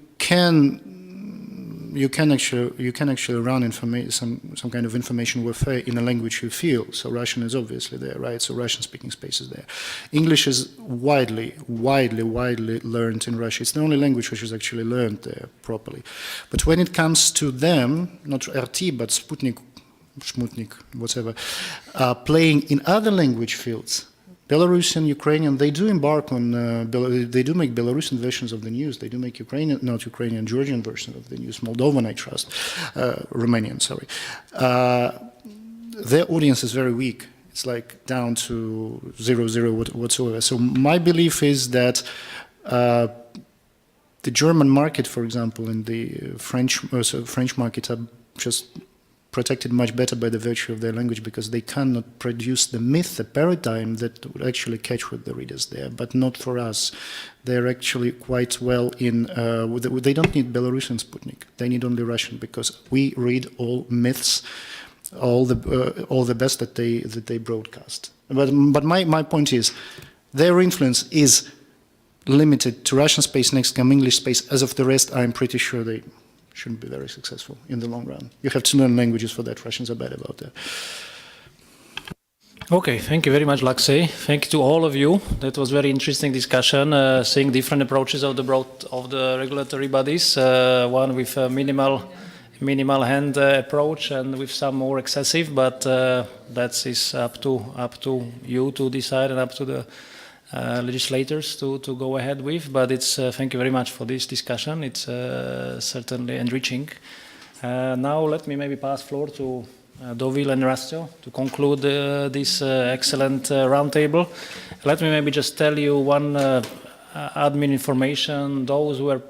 can actually run some kind of information warfare in a language you feel. So Russian is obviously there, right? So Russian speaking space is there. English is widely learned in Russia. It's the only language which is actually learned there properly. But when it comes to them, not RT, but Sputnik, whatever, playing in other language fields, Belarusian, Ukrainian, they do embark on, they do make Belarusian versions of the news. They do make Georgian version of the news, Moldovan, I trust, Romanian, sorry. Their audience is very weak. It's like down to 0.0 whatsoever. So my belief is that the German market, for example, and the French market are just protected much better by the virtue of their language, because they cannot produce the myth, the paradigm that would actually catch with the readers there, but not for us. They're actually quite well in, they don't need Belarusian Sputnik, they need only Russian, because we read all myths, all the best that they broadcast. But my point is, their influence is limited to Russian space, next come English space. As of the rest, I'm pretty sure they shouldn't be very successful in the long run. You have to learn languages for that. Russians are bad about that. Okay, thank you very much, Laksey. Thank you to all of you. That was very interesting discussion, seeing different approaches of the regulatory bodies. One with a minimal hand approach, and with some more excessive. But that is up to you to decide, and up to the legislators to go ahead with. But it's thank you very much for this discussion. It's certainly enriching. Now let me maybe pass floor to Dovil and Rastio to conclude this excellent roundtable. Let me maybe just tell you one admin information. Those who are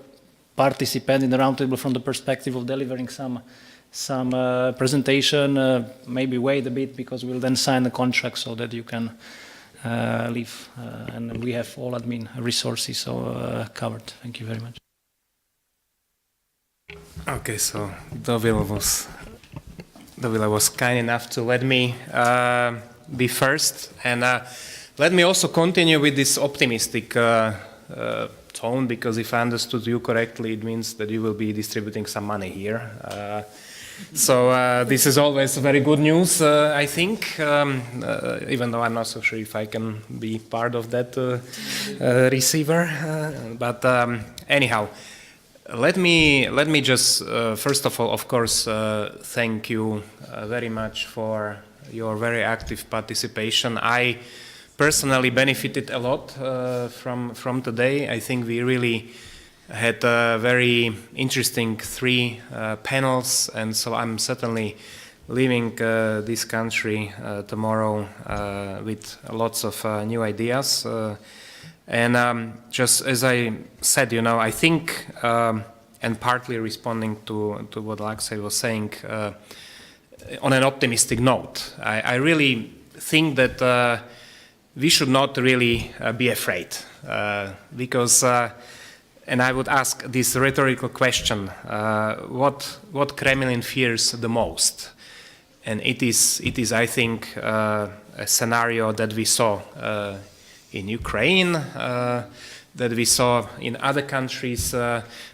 participant in the roundtable from the perspective of delivering some presentation, maybe wait a bit, because we'll then sign the contract so that you can leave, and we have all admin resources covered. Thank you very much. Okay, so Dovila was kind enough to let me be first, and let me also continue with this optimistic tone, because if I understood you correctly, it means that you will be distributing some money here. So this is always very good news, I think, even though I'm not so sure if I can be part of that receiver. But anyhow, let me just first of all, of course, thank you very much for your very active participation. I personally benefited a lot from today. I think we really had very interesting 3 panels, and so I'm certainly leaving this country tomorrow with lots of new ideas. And just as I said, I think, and partly responding to what Laksey was saying, on an optimistic note, I really think that we should not really be afraid, because and I would ask this rhetorical question, what Kremlin fears the most? And it is I think, a scenario that we saw in Ukraine, that we saw in other countries.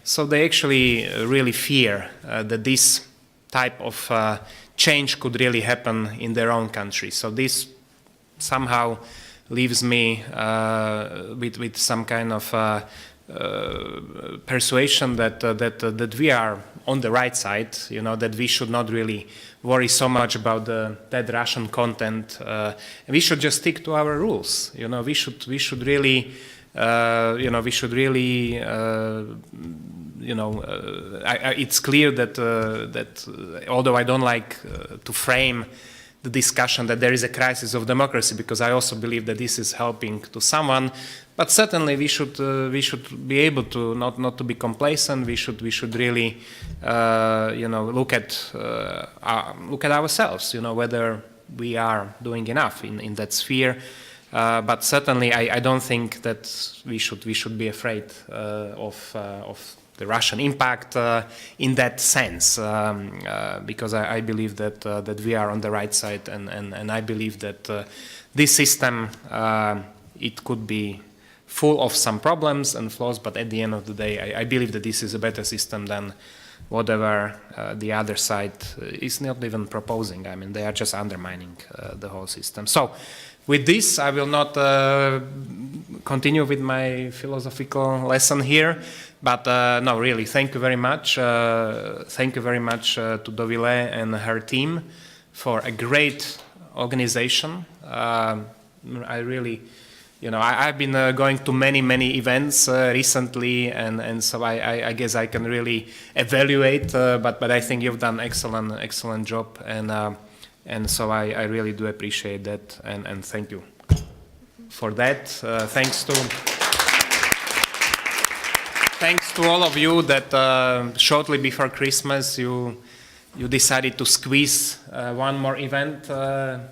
So they actually really fear that this type of change could really happen in their own country. So this somehow leaves me with some kind of persuasion that we are on the right side, that we should not really worry so much about that Russian content. We should just stick to our rules. We should really, it's clear that although I don't like to frame the discussion that there is a crisis of democracy, because I also believe that this is helping to someone. But certainly we should be able to not to be complacent. We should really look at ourselves. Whether we are doing enough in that sphere. But certainly I don't think that we should be afraid of the Russian impact in that sense, because I believe that we are on the right side, and I believe that this system it could be full of some problems and flaws, but at the end of the day, I believe that this is a better system than whatever the other side is not even proposing. I mean, they are just undermining the whole system. So, with this, I will not continue with my philosophical lesson here, but no, really, thank you very much. Thank you very much to Dovile and her team for a great organization. I really, I've been going to many events recently, and so I guess I can really evaluate. But I think you've done excellent job, and so I really do appreciate that, and thank you for that. Thanks to all of you that shortly before Christmas you you decided to squeeze one more event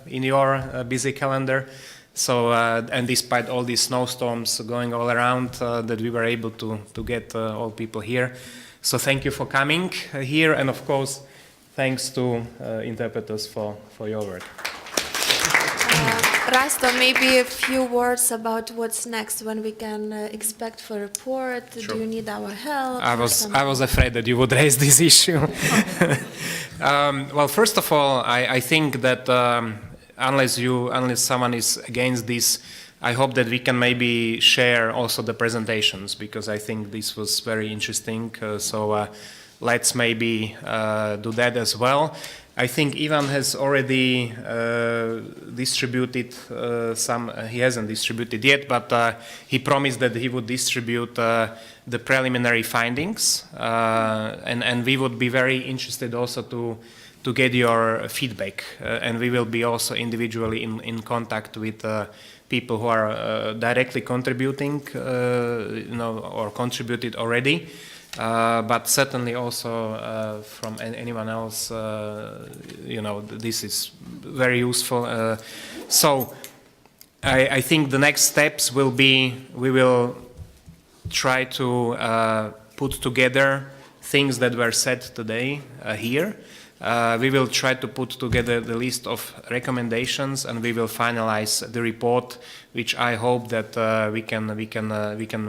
in your busy calendar. So, and despite all these snowstorms going all around, that we were able to get all people here. So thank you for coming here, and of course, thanks to interpreters for your work. Rasto, maybe a few words about what's next, when we can expect for report. Sure. Do you need our help? I was afraid that you would raise this issue. Well, first of all, I think that unless someone is against this, I hope that we can maybe share also the presentations, because I think this was very interesting. So let's maybe do that as well. I think Ivan has already distributed some. He hasn't distributed yet, but he promised that he would distribute the preliminary findings, and we would be very interested also to get your feedback, and we will be also individually in contact with people who are directly contributing, or contributed already. But certainly also from anyone else, this is very useful. So I think the next steps will be, we will try to put together things that were said today here. We will try to put together the list of recommendations, and we will finalize the report, which I hope that we can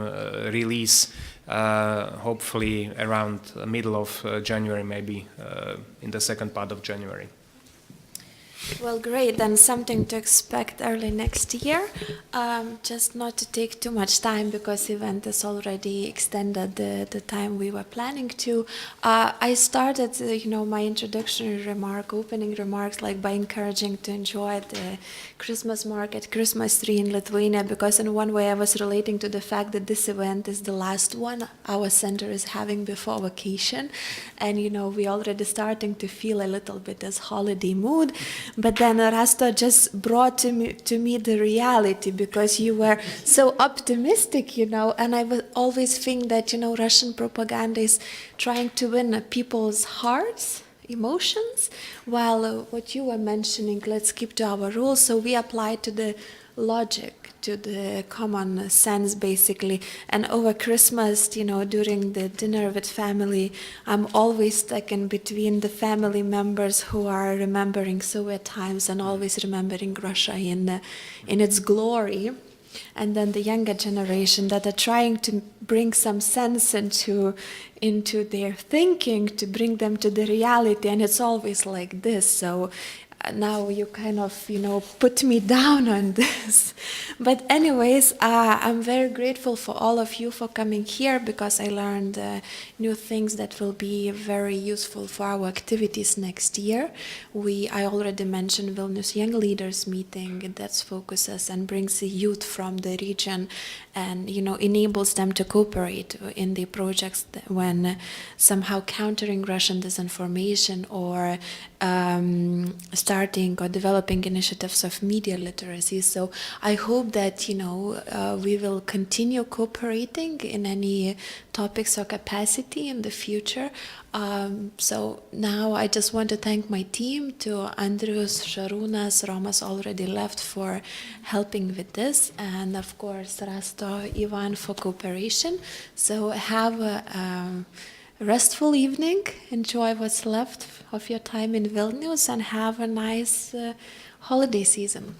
release hopefully around the middle of January, maybe in the second part of January. Well, great. Then something to expect early next year. Just not to take too much time, because event is already extended the time we were planning to. I started, my introductory opening remarks, like by encouraging to enjoy the Christmas market, Christmas tree in Lithuania, because in one way I was relating to the fact that this event is the last one our center is having before vacation, and we already starting to feel a little bit this holiday mood. But then Rasto just brought to me the reality, because you were so optimistic, and I would always think that, Russian propaganda is trying to win people's hearts, emotions, while what you were mentioning, let's keep to our rules. So we apply to the logic, to the common sense, basically. And over Christmas, during the dinner with family, I'm always stuck in between the family members who are remembering Soviet times and always remembering Russia in its glory, and then the younger generation that are trying to bring some sense into their thinking, to bring them to the reality, and it's always like this. So now you kind of, put me down on this. But anyways, I'm very grateful for all of you for coming here, because I learned new things that will be very useful for our activities next year. I already mentioned Vilnius Young Leaders meeting that focuses and brings the youth from the region and, enables them to cooperate in the projects when somehow countering Russian disinformation or starting or developing initiatives of media literacy. So I hope that, we will continue cooperating in any topics or capacity in the future. So now I just want to thank my team, to Andrius, Šarūnas, Romas already left, for helping with this, and of course Rasto, Ivan for cooperation. So have a restful evening, enjoy what's left of your time in Vilnius, and have a nice holiday season.